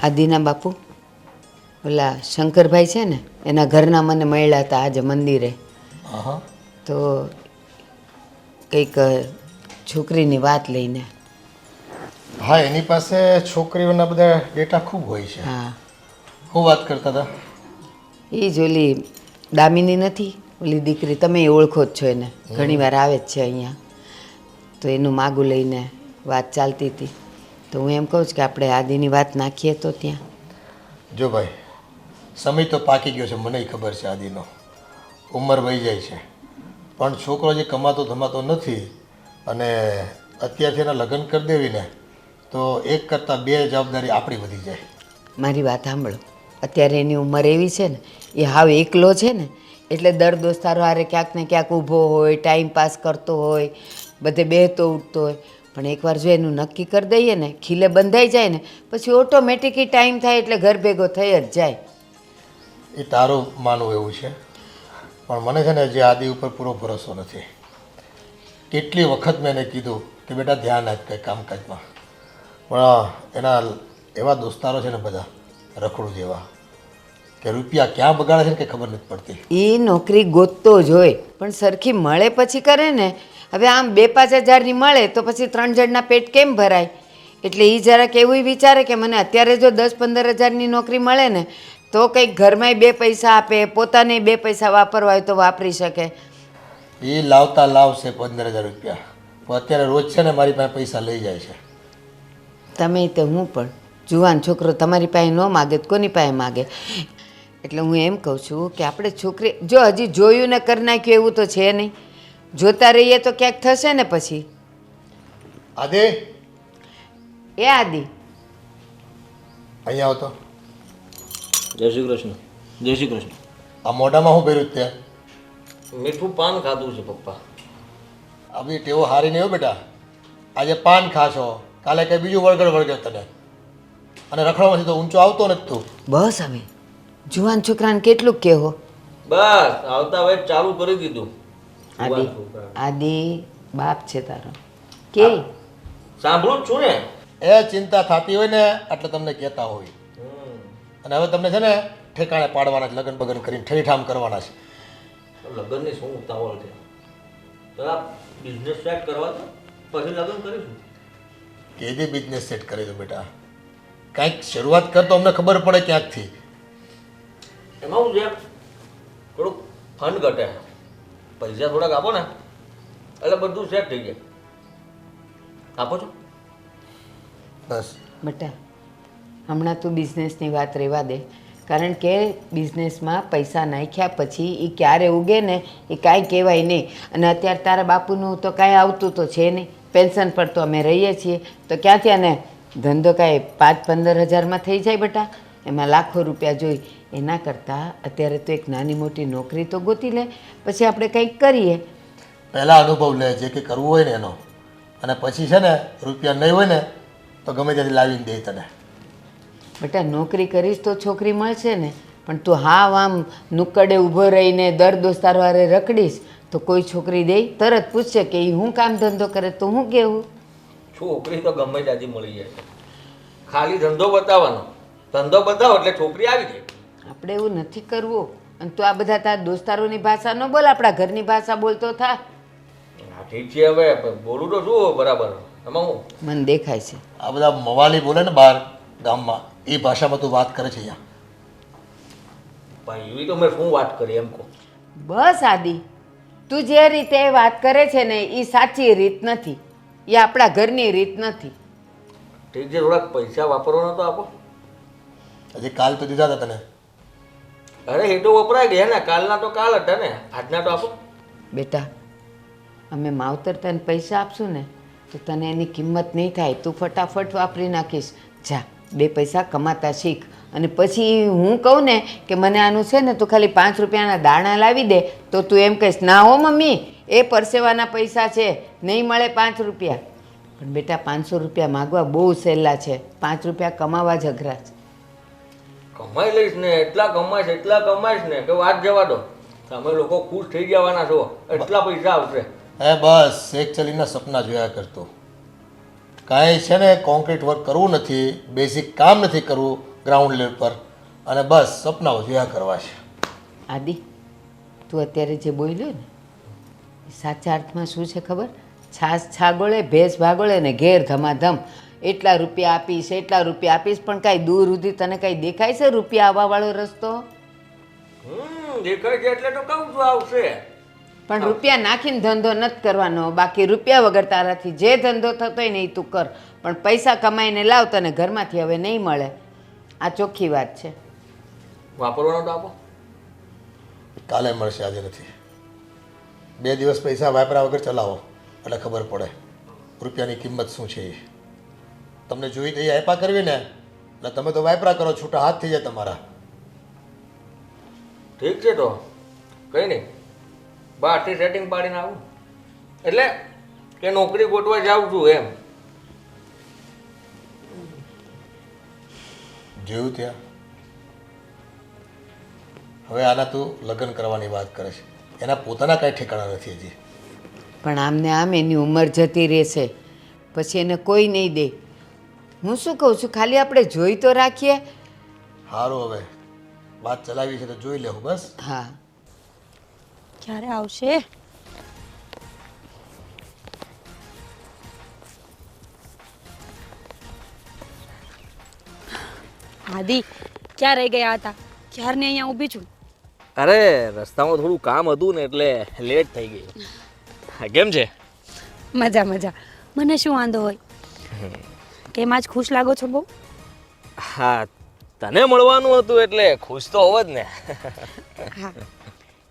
આદિના બાપુ ઓલા શંકરભાઈ છે ને એના ઘરના મને મળ્યા હતા આજે મંદિરે. તો કંઈક છોકરીની વાત લઈને. હા, એની પાસે છોકરીઓના બધા ડેટા ખૂબ હોય છે. હા, હું વાત કરતા હતા? એ જ ઓલી દામિની નથી, ઓલી દીકરી, તમે ઓળખો જ છો એને, ઘણી વાર આવે જ છે અહીંયા. તો એનું માગું લઈને વાત ચાલતી હતી. તો હું એમ કહું છું કે આપણે આદિની વાત નાખીએ તો ત્યાં. જો ભાઈ, સમય તો પાકી ગયો છે, મને ખબર છે. આદિનો ઉંમર વહી જાય છે, પણ છોકરો જે કમાતો ધમાતો નથી અને અત્યારથી એના લગ્ન કરી દેવીને તો એક કરતાં બે જવાબદારી આપણી વધી જાય. મારી વાત સાંભળો, અત્યારે એની ઉંમર એવી છે ને, એ હાવ એકલો છે ને, એટલે દર દોસ્તારો હારે ક્યાંક ને ક્યાંક ઊભો હોય, ટાઈમ પાસ કરતો હોય, બધે બેહતો ઉઠતો હોય. પણ એકવાર જો એનું નક્કી કરી દઈએ ને, ખીલે બંધાઈ જાય ને, પછી ઓટોમેટિકલી ટાઈમ થાય એટલે ઘર ભેગો થઈ જ જાય. એ તારું માનવું એવું છે, પણ મને છે ને જે આદિ ઉપર પૂરો ભરોસો નથી. કેટલી વખત મેં એને કીધું કે બેટા ધ્યાન આપ કંઈ કામકાજમાં, પણ એના એવા દોસ્તારો છે ને બધા રખડું જેવા કે રૂપિયા ક્યાં બગાડે છે ને કંઈ ખબર નથી પડતી. એ નોકરી ગોતતો જ હોય, પણ સરખી મળે પછી કરે ને. હવે આમ 2-5 હજારની મળે તો પછી 3 જણના પેટ કેમ ભરાય? એટલે એ જરાક એવું વિચારે કે મને અત્યારે જો 10-15 હજારની નોકરી મળે ને તો કંઈક ઘરમાંય 2 પૈસા આપે, પોતાને 2 પૈસા વાપરવા હોય તો વાપરી શકે. એ લાવતા લાવશે 15,000 રૂપિયા, પણ અત્યારે રોજ છે ને મારી પાસે પૈસા લઈ જાય છે. તમે તો હું પણ જુવાન છોકરો તમારી પાસે ન માગે તો કોની પાસે માગે? એટલે હું એમ કહું છું કે આપણે છોકરી જો હજી જોયું ને કરી નાખ્યું એવું તો છે નહીં. જોતા રહીએ તો ક્યાંક થશે ને પછી. આદિ, એ આદિ, અહીંયા આવતો. જય શ્રી કૃષ્ણ. જય શ્રી કૃષ્ણ. આ મોઢામાં શું ભર્યું તે? મીઠું પાન ખાધું છે પપ્પા. આ બધી ટેવો હારી નહીં હો બેટા. આજે પાન ખાશો, કાલે કંઈ બીજું વળગડ તને, અને રખડવામાંથી તો ઊંચો આવતો નથી તું. બસ હવે જુવાન છોકરાને કેટલું કહેવો. બસ આવતા વેત ચાલુ કરી દીધું. આદિ, આદિ બાપ છે તારો કે સાંભળું જ છું ને. એ ચિંતા થતી હોય ને એટલે તમને કહેતા હોય. અને હવે તમને છે ને ઠેકાણે પાડવાના છે, લગ્ન બગન કરીને ઠેઠામ કરવાના છે. લગ્નની શું ઉતાવળ છે? પેલા બિઝનેસ સ્ટાર્ટ કરવા દો, પછી લગ્ન કરીશું. કેદી બિઝનેસ સેટ કરી દો બેટા, કાંઈક શરૂઆત કર તો અમને ખબર પડે ક્યાંકથી. એમાં હું છે થોડુંક ફંડ ઘટે, પૈસા થોડાક આપો ને એટલે બધું સેટ થઈ જાય. આપો છો? બસ બેટા હમણાં તું બિઝનેસની વાત રહેવા દે, કારણ કે બિઝનેસમાં પૈસા નાખ્યા પછી એ ક્યારે ઉગે ને એ કાંઈ કહેવાય નહીં. અને અત્યારે તારા બાપુનું તો કાંઈ આવતું તો છે નહીં, પેન્શન પર તો અમે રહીએ છીએ, તો ક્યાંથી અને ધંધો કાંઈ 5-15 હજારમાં થઈ જાય બેટા? એમાં લાખો રૂપિયા જોઈ. એના કરતાં અત્યારે તો એક નાની મોટી નોકરી તો ગોતી લે, પછી આપણે કંઈક કરીએ. પહેલાં અનુભવ લે જે કંઈ કરવું હોય ને એનો, અને પછી છે ને રૂપિયા નહીં હોય ને તો ગમે ત્યાંથી લાવીને દે તને. બેટા નોકરી કરીશ તો છોકરી મળશે ને, પણ તું હાવ આમ નુક્કડે ઊભો રહીને દર દોસ્તારો હારે રખડીશ તો કોઈ છોકરી દે? તરત પૂછશે કે એ હું કામ ધંધો કરે તો હું કહેવું? છોકરી તો ગમે ત્યાંથી મળી જાય છે, ખાલી ધંધો બતાવવાનો. ધંધો બતાવો એટલે છોકરી આવી જાય. આપણે એવું નથી કરવું. અને તું આ બધા તારા દોસ્તારોની ભાષા ન બોલ, આપણા ઘરની ભાષા બોલતો થા. હા ઠીક છે, હવે બોલું તો શું બરાબર. એમાં હું મને દેખાય છે આ બધા મવાલી બોલે ને બહાર ગામમાં, એ ભાષામાં તું વાત કરે છે અહીંયા. ભાઈ એવી તો મેં શું વાત કરી એમ કહું. બસ આદિ, તું જે રીતે વાત કરે છે ને એ સાચી રીત નથી, એ આપણા ઘરની રીત નથી. ઠીક છે, થોડાક પૈસા વાપરવાના તો આપો. હજી કાલ તો દીધા હતા તને. અરે એ તો વપરાય ગયા ને, કાલના તો કાલ હતા ને, આજના તો આપો. બેટા અમે માવતર તને પૈસા આપશું ને તો તને એની કિંમત નહીં થાય, તું ફટાફટ વાપરી નાખીશ. જા 2 પૈસા કમાતા શીખ, અને પછી હું કહું ને કે મને આનું છે ને તું ખાલી 5 રૂપિયાના દાણા લાવી દે તો તું એમ કહીશ ના હો મમ્મી એ પરસેવાના પૈસા છે, નહીં મળે 5 રૂપિયા. પણ બેટા 500 રૂપિયા માગવા બહુ સહેલા છે, 5 રૂપિયા કમાવા જ અઘરા છે. કમાઈ લઈશ ને, એટલા કમાઈશ ને કે વાત જવા દો. તમે લોકો ખુશ થઈ જવાના છો, એટલા પૈસા આવશે. હે બસ એક ચલીના સપના જોયા કરતો. કાંઈ છે ને કોન્ક્રીટ વર્ક કરવું નથી, બેઝિક કામ નથી કરવું, ગ્રાઉન્ડ લેવલ પર અને બસ સપનાઓ જોયા કરવા છે. આદિ, તું અત્યારે જે બોલ્યો ને એ સાચા અર્થમાં શું છે ખબર? છાસ છાગોળે, ભેંસ ભાગોળે ને ઘેર ધમાધમ. એટલા રૂપિયા આપીશ, એટલા રૂપિયા આપીશ, પણ કાંઈ દૂર સુધી તને કાંઈ દેખાય છે રૂપિયા આવવાવાળો રસ્તો? દેખાય છે એટલે તો કહું છું આવશે. પણ રૂપિયા નાખીને ધંધો નથી કરવાનો. બાકી રૂપિયા વગર તારાથી જે ધંધો થતો હોય ને એ તું કર, પણ પૈસા કમાઈને લાવ, તને ઘરમાંથી હવે નહીં મળે. આ ચોખ્ખી વાત છે. વાપરવાનો તો આપો. કાલે મળશે, આજે નથી. 2 દિવસ પૈસા વાપરા વગર ચલાવો એટલે ખબર પડે રૂપિયાની કિંમત શું છે. એ તમને જોઈ તો એ આપ્યા કરવી ને, એટલે તમે તો વાપરા કરો, છૂટા હાથ થઈ જાય તમારા. ઠીક છે તો કંઈ નહીં, બહારથી સેટિંગ પાડીને આવું. એટલે કે નોકરી ગોતવા જાઉં છું એમ. જોયું ત્યાં? હવે આના તું લગ્ન કરવાની વાત કરે છે, એના પોતાના કાંઈ ઠેકાણા નથી હજી. પણ આમને આમ એની ઉંમર જતી રહેશે, પછી એને કોઈ નહીં દે. હું શું કહું છું, ખાલી આપણે જોઈ તો રાખીએ. સારું, હવે વાત ચલાવી છે તો જોઈ લેવું બસ. હા, ક્યારે આવશે? આદિ, ક્યાં રહી ગયા હતા? ક્યારની અહીંયા ઊભી છું. અરે રસ્તામાં થોડું કામ હતું ને એટલે લેટ થઈ ગયું. કેમ છે? મજા મજા, મને શું વાંધો હોય? કેમ આજ ખુશ લાગો છો બહુ? હા, તને મળવાનું હતું એટલે ખુશ તો હોવ જ ને. હા,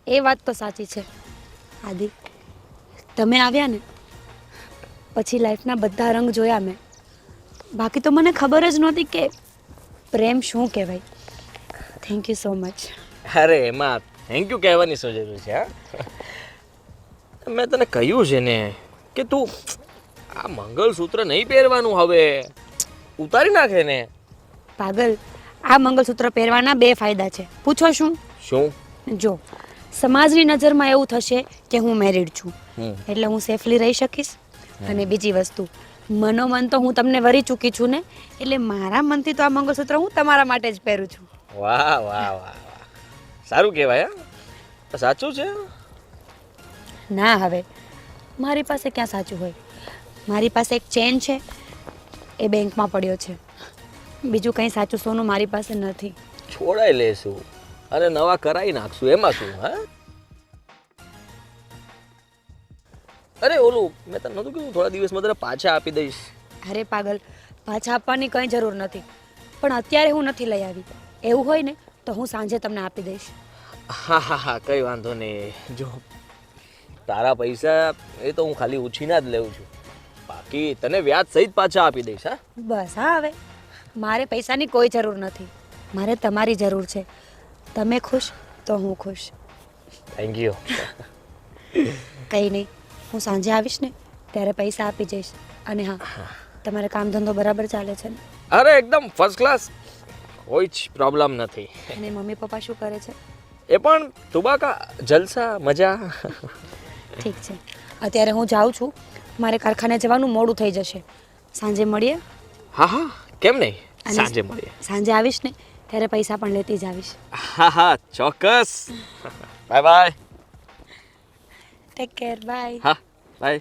એ વાત તો સાચી છે. આદિ, તમે આવ્યા ને પછી લાઈફના બધા રંગ જોયા મેં. બાકી તો મને ખબર જ નહોતી કે પ્રેમ શું કહેવાય. Thank you so much. અરે એમાં થેન્ક યુ કહેવાની શું જરૂર છે? હા, મેં તને કહ્યું છે ને કે તું આ મંગળસૂત્ર નહીં પહેરવાનું, હવે ઉતારી નાખે ને. પાગલ, આ મંગળસૂત્ર પહેરવાના 2 ફાયદા છે. પૂછો શું? શું? જો, સમાજની નજરમાં એવું થશે કે હું મેરિડ છું, હમ. એટલે હું સેફલી રહી શકીશ. અને બીજી વસ્તુ, મનોમન તો હું તમને વરી ચૂકી છું ને, એટલે મારા મનથી તો આ મંગળસૂત્ર હું તમારા માટે જ પહેરું છું. વાહ વાહ વાહ વાહ, સારું કહેવાય. હા, સાચું છે. ના, હવે મારી પાસે ક્યાં સાચું હોય? મારી પાસે એક ચેન છે, એ બેંકમાં પડ્યો છે. બીજું કંઈ સાચું સોનું મારી પાસે નથી. છોડાઈ લેશું અને નવા કરાવી નાખશું, એમાં શું? હા, અરે ઓલું મેં તને નહોતું કીધું થોડા દિવસમાં તને પાછા આપી દઈશ. અરે પાગલ, પાછા આપવાની કંઈ જરૂર નથી, પણ અત્યારે હું નથી લઈ આવી. એવું હોય ને તો હું સાંજે તમને આપી દઈશ. હા હા હા, કંઈ વાંધો નહીં. જો તારા પૈસા એ તો હું ખાલી ઉછીના જ લેવું છું, બાકી તને વ્યાજ સહિત પાછા આપી દઈશ. હા બસ, હા, હવે મારે પૈસાની કોઈ જરૂર નથી, મારે તમારી જરૂર છે. તમે ખુશ તો હું ખુશ. Thank you. કંઈ નહીં, હું સાંજે આવીશ ને ત્યારે પૈસા આપી જઈશ. અને હા, તમારે કામ ધંધો બરાબર ચાલે છે ને? અરે એકદમ ફર્સ્ટ ક્લાસ, કોઈ જ પ્રોબ્લેમ નથી. અને મમ્મી પપ્પા શું કરે છે? એ પણ તુબાકા જલસા મજા. ઠીક છે, અત્યારે હું જાઉં છું, મારે કારખાને જવાનું મોડું થઈ જશે. સાંજે મળીએ. હા હા, કેમ નહીં, અને સાંજે મળીએ. સાંજે આવીશ ને ત્યારે પૈસા પણ લેતી જ આવીશ. હા હા, ચોક્કસ. Bye bye. Take care, bye. હા, બાય.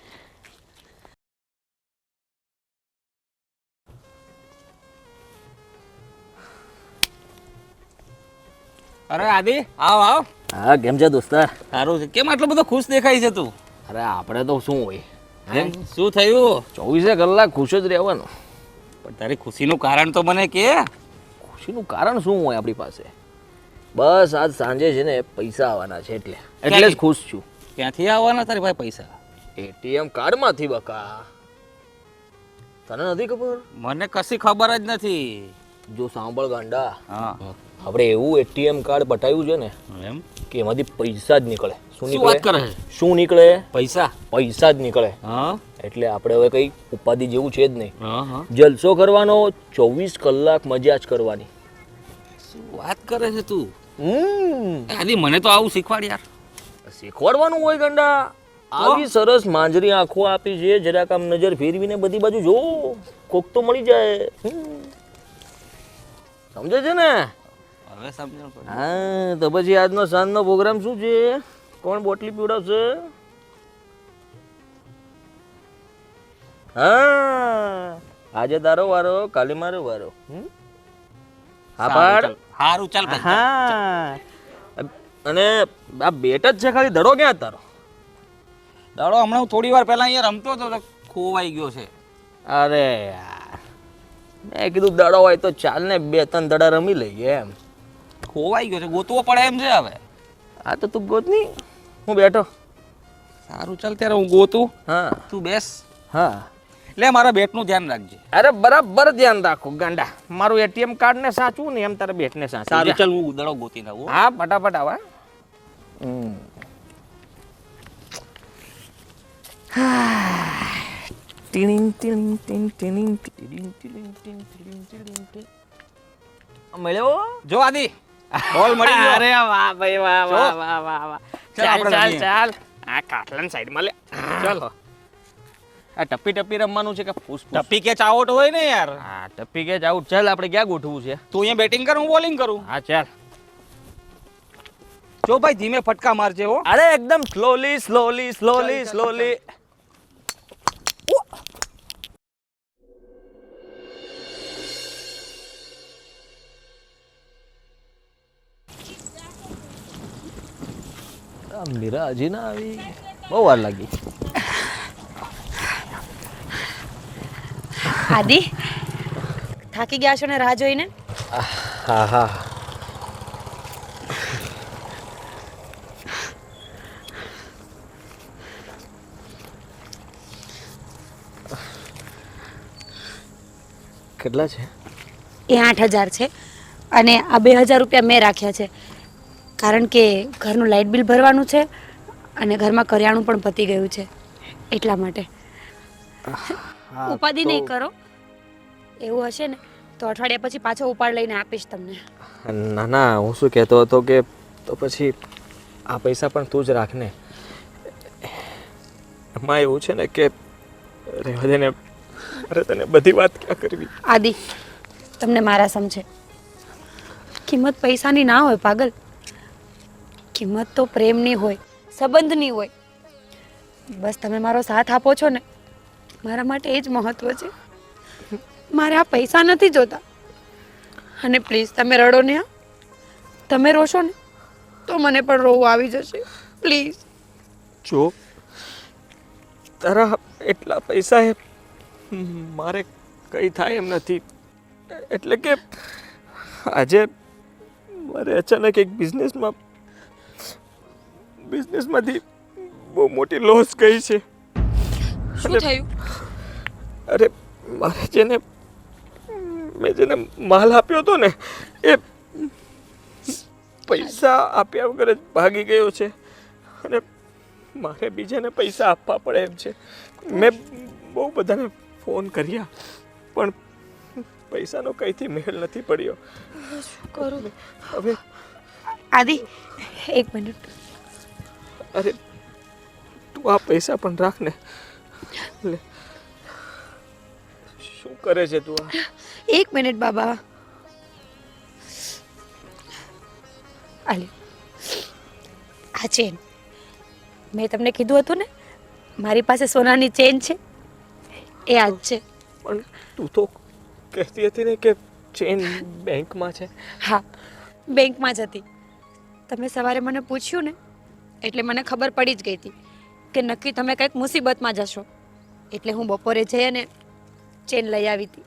અરે આદિ, આવ આવ. હા, કેમ છે દોસ્તા? સારું છે. કેમ આટલો બધો ખુશ દેખાય છે તું? અરે આપણે તો શું હોય, એમ શું થયું? 24 કલાક ખુશ જ રહેવાનું. પણ તારી ખુશીનું કારણ તો મને કે. ખુશીનું કારણ શું હોય આપણી પાસે? બસ આજ સાંજે છે ને પૈસા આવવાના છે એટલે જ ક્યાંથી? ખુશ છું. ક્યાંથી આવવાના તારી પાસે પૈસા? એટીએમ કાર્ડમાંથી બકા. તને નથી ખબર? મને કશી ખબર જ નથી. જો સાંભળ ગાંડા, હા, આપણે એવું એટીએમ કાર્ડ બતાવ્યું છે ને એમ કે એમાંથી પૈસા જ નીકળે. શું વાત કરે છે? શું નીકળે? પૈસા? પૈસા જ નીકળે. હા એટલે આપણે હવે કઈ ઉપાધિ જેવું છે જ નહીં. હા હા. જલસો કરવાનો, 24 કલાક મજા જ કરવાની. શું વાત કરે છે તું? હમ આદિ, મને તો આવું શીખવાડ યાર. શીખવાડવાનું હોય ગંડા. આવી સરસ માંજરી આંખો આપી છે, જરાક આમ નજર ફેરવીને બધી બાજુ જો, કોક તો મળી જાય. સમજે છે ને? હવે સમજણ પડી. હા તો પછી આજનો સાંજનો પ્રોગ્રામ શું છે? કોણ બોટલી પીવડાવશે? હા આજે તારો વારો, કાલે મારો વારો. હા પાડ. સારું ચાલ ભાઈ. હા અને આ બેટ જ છે ખાલી, દડો ક્યાં તારો? દાડો હમણાં હું થોડી વાર પહેલા અહીંયા રમતો હતો તો ખોવાઈ ગયો છે. અરે યાર મેં કીધું દડો હોય તો ચાલ ને 2-3 દડા રમી લઈએ એમ. ખોવાઈ ગયો છે, ગોતવો પડે એમ છે હવે. હા તો તું ગોત ની, હું બેઠો. સારું ચાલ ત્યારે હું ગોતું, હા તું બેસ. હા લે મારા બેટનું ધ્યાન રાખજે. અરે બરાબર ધ્યાન રાખો ગાંડા. મારું એટીએમ કાર્ડ ને સાચવું ને એમ તારે બેટને સાચવું. સારું ચાલ હું દડો ગોતી લાવું. હા ફટાફટ આવા. ટીણીંગ ટીણીંગ ટીંગ ટીણીંગ ટીણીંગ ટીણીંગ ટીંગ ટીણીંગ ટીણીંગ ટીંગ. મળ્યો? જો આદિ બોલ મળી ગયો. અરે વાહ ભાઈ વાહ વાહ વાહ વાહ વાહ. ચાલ, ચાલ આપણે ચાલ રમીએ. ચાલ. આ કાટલાની સાઈડમાં લે. ચાલો. આ ટપ્પી ટપ્પી રમવાનું છે કે ફૂસ ફૂસ? ટપ્પી કેચ આઉટ હોય ને યાર. હા ટપ્પી કે જ આઉટ. ચાલ આપણે ક્યાં ગોઠવું છે? તું અહીંયા બેટિંગ કર, હું બોલિંગ કરું. હા ચાલ. જો ભાઈ ધીમે ફટકા મારજે હો. અરે એકદમ slowly slowly slowly slowly. Meera હજી ના આવી, બહુ વાર લાગી. આદિ થાકી ગયા છો ને રાહ જોઈને? હા હા કેટલા છે? એ 8,000 છે અને આ 2,000 રૂપિયા મેં રાખ્યા છે કારણ કે ઘરનું લાઇટ બિલ ભરવાનું છે અને ઘરમાં કરિયાણું પણ પતી ગયું છે એટલા માટે. ઉપાધિ નહીં કરો, એવું હશે ને તો અઠવાડિયા પછી પાછો ઉપાડ લઈને આપીશ તમને. ના ના હું શું કહેતો હતો કે તો પછી આ પૈસા પણ તું જ રાખ ને. એમાં એવું છે ને કે રહેવા દે ને, અરે તને બધી વાત ક્યાં કરવી. આદિ તમને મારા સમજે, કિંમત પૈસાની ના હોય પાગલ, કિંમત તો પ્રેમની હોય, સંબંધની હોય. બસ તમે મારો સાથ આપો છો ને મારા માટે એ જ મહત્વ છે. મારે આ પૈસા નથી જોતા. અને પ્લીઝ તમે રડો ને, હા તમે રોશો ને તો મને પણ રોવું આવી જશે. પ્લીઝ. જો તારા એટલા પૈસા એ મારે કંઈ થાય એમ નથી. એટલે કે આજે મારે અચાનક એક બિઝનેસમાંથી બહુ મોટી લોસ ગઈ છે. શું થયું? અરે મારે મેં જેને માલ આપ્યો હતો ને એ પૈસા આપ્યા વગર જ ભાગી ગયો છે અને મારે બીજાને પૈસા આપવા પડે એમ છે. મેં બહુ બધાને ફોન કર્યા પણ પૈસાનો કંઈથી મેળ નથી પડ્યો. શું કરું હવે આદિ? એક મિનિટ. અરે તું આ પૈસા પણ રાખ ને. લે શું કરે છે તું? એક મિનિટ બાબા. આલે આ ચેન મેં તમને કીધું હતું ને મારી પાસે સોનાની ચેન છે, એ આજ છે. પણ તું તો કહેતી હતી ને કે ચેન બેંકમાં છે. હા બેંકમાં જ હતી. તમે સવારે મને પૂછ્યું ને એટલે મને ખબર પડી જ ગઈ હતી કે નક્કી તમે કંઈક મુસીબતમાં જશો, એટલે હું બપોરે જઈ અને ચેન લઈ આવી હતી.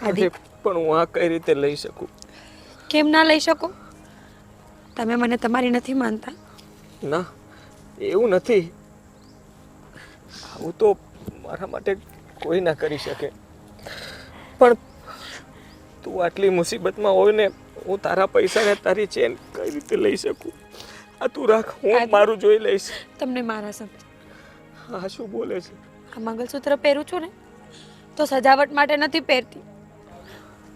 આદિ અરે પણ હું આ કઈ રીતે લઈ શકું? કેમ ના લઈ શકો? તમે મને તમારી નથી માનતા? ના એવું નથી. આવું તો મારા માટે કોઈ ના કરી શકે. પણ તું આટલી મુસીબતમાં હોય ને હું તારા પૈસા ને તારી ચેન કઈ રીતે લઈ શકું? આ તું રાખ, હું મારું જોઈ લઈશ. તમને મારા સમજ. હા શું બોલે છે? આ મંગલસૂત્ર પહેરું છું ને તો સજાવટ માટે નથી પહેરતી,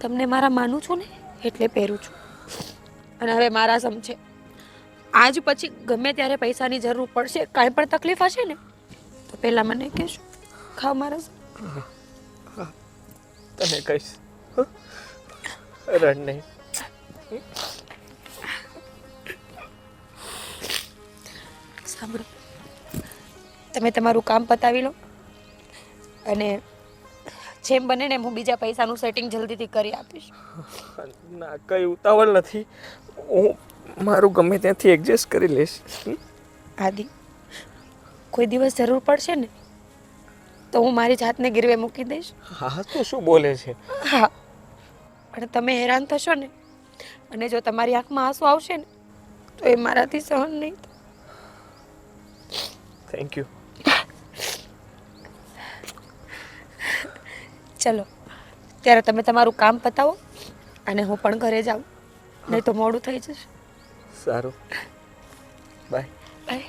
તમને મારા માનું છું ને એટલે પહેરું છું. અને હવે મારા સમજે, આજ પછી ગમે ત્યારે પૈસાની જરૂર પડશે, કાંઈ પણ તકલીફ હશે ને તો પહેલાં મને કહેશો. ખાવ મારા તને કહીશ. રડ નહીં. સાંભળો, તમે તમારું કામ પતાવી લો અને જેમ બને ને એમ હું બીજા પૈસાનું સેટિંગ જલ્દીથી કરી આપીશ. ના, કઈ ઉતાવળ નથી. હું મારું ગમે ત્યાંથી એડજસ્ટ કરી લઈશ. આદિ, કોઈ દિવસ જરૂર પડશે ને તો હું મારી જાતને ગીરવે મૂકી દઈશ. હા, તો શું બોલે છે? હા, પણ તમે હેરાન થશો ને અને જો તમારી આંખમાં આંસુ આવશે ને તો એ મારાથી સહન નહીં થાય. Thank you. ચલો, ત્યારે તમે તમારું કામ પતાવો અને હું પણ ઘરે જાઉં, નહીં તો મોડું થઈ જશે. સારું, બાય. બાય.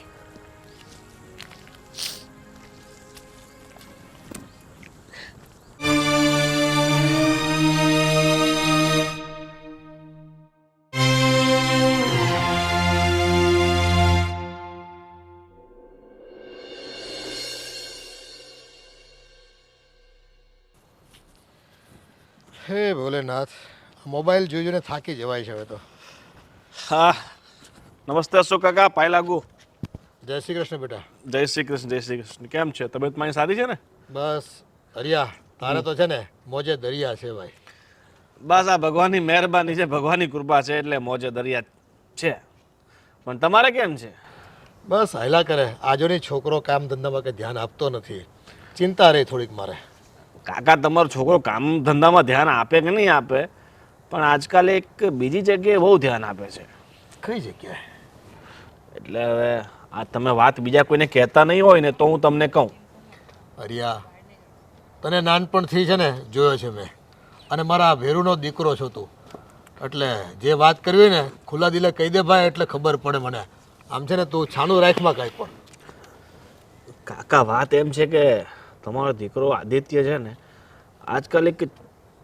હે ભોલેનાથ, મોબાઈલ જોઈ જોઈને થાકી જવાય છે હવે તો. હા, નમસ્તે અશોક કાકા, પાય લાગુ. જય શ્રી કૃષ્ણ બેટા. જય શ્રી કૃષ્ણ, જય શ્રી કૃષ્ણ. કેમ છે? તબિયત મારી સારી છે ને? બસ હરિયા, તારે તો છે ને મોજે દરિયા છે ભાઈ. બસ આ ભગવાનની મહેરબાની છે, ભગવાનની કૃપા છે એટલે મોજે દરિયા છે. પણ તમારે કેમ છે? બસ હાયલા કરે. આજોની છોકરો કામ ધંધામાં કંઈ ધ્યાન આપતો નથી, ચિંતા રહી થોડીક મારે. કાકા, તમારો છોકરો કામ ધંધામાં ધ્યાન આપે કે નહીં આપે, પણ આજકાલ એક બીજી જગ્યાએ બહુ ધ્યાન આપે છે. કઈ જગ્યાએ? એટલે હવે આ તમે વાત બીજા કોઈને કહેતા નહીં હોય ને તો હું તમને કહું. હરિયા, તને નાનપણથી છે ને જોયો છે મેં, અને મારા ભેરુનો દીકરો છો તું, એટલે જે વાત કરવી ને ખુલ્લા દિલે કહી દે ભાઈ, એટલે ખબર પડે મને. આમ છે ને તું છાનું રાખમાં કાંઈ પણ. કાકા, વાત એમ છે કે તમારો દીકરો આદિત્ય છે ને આજકાલ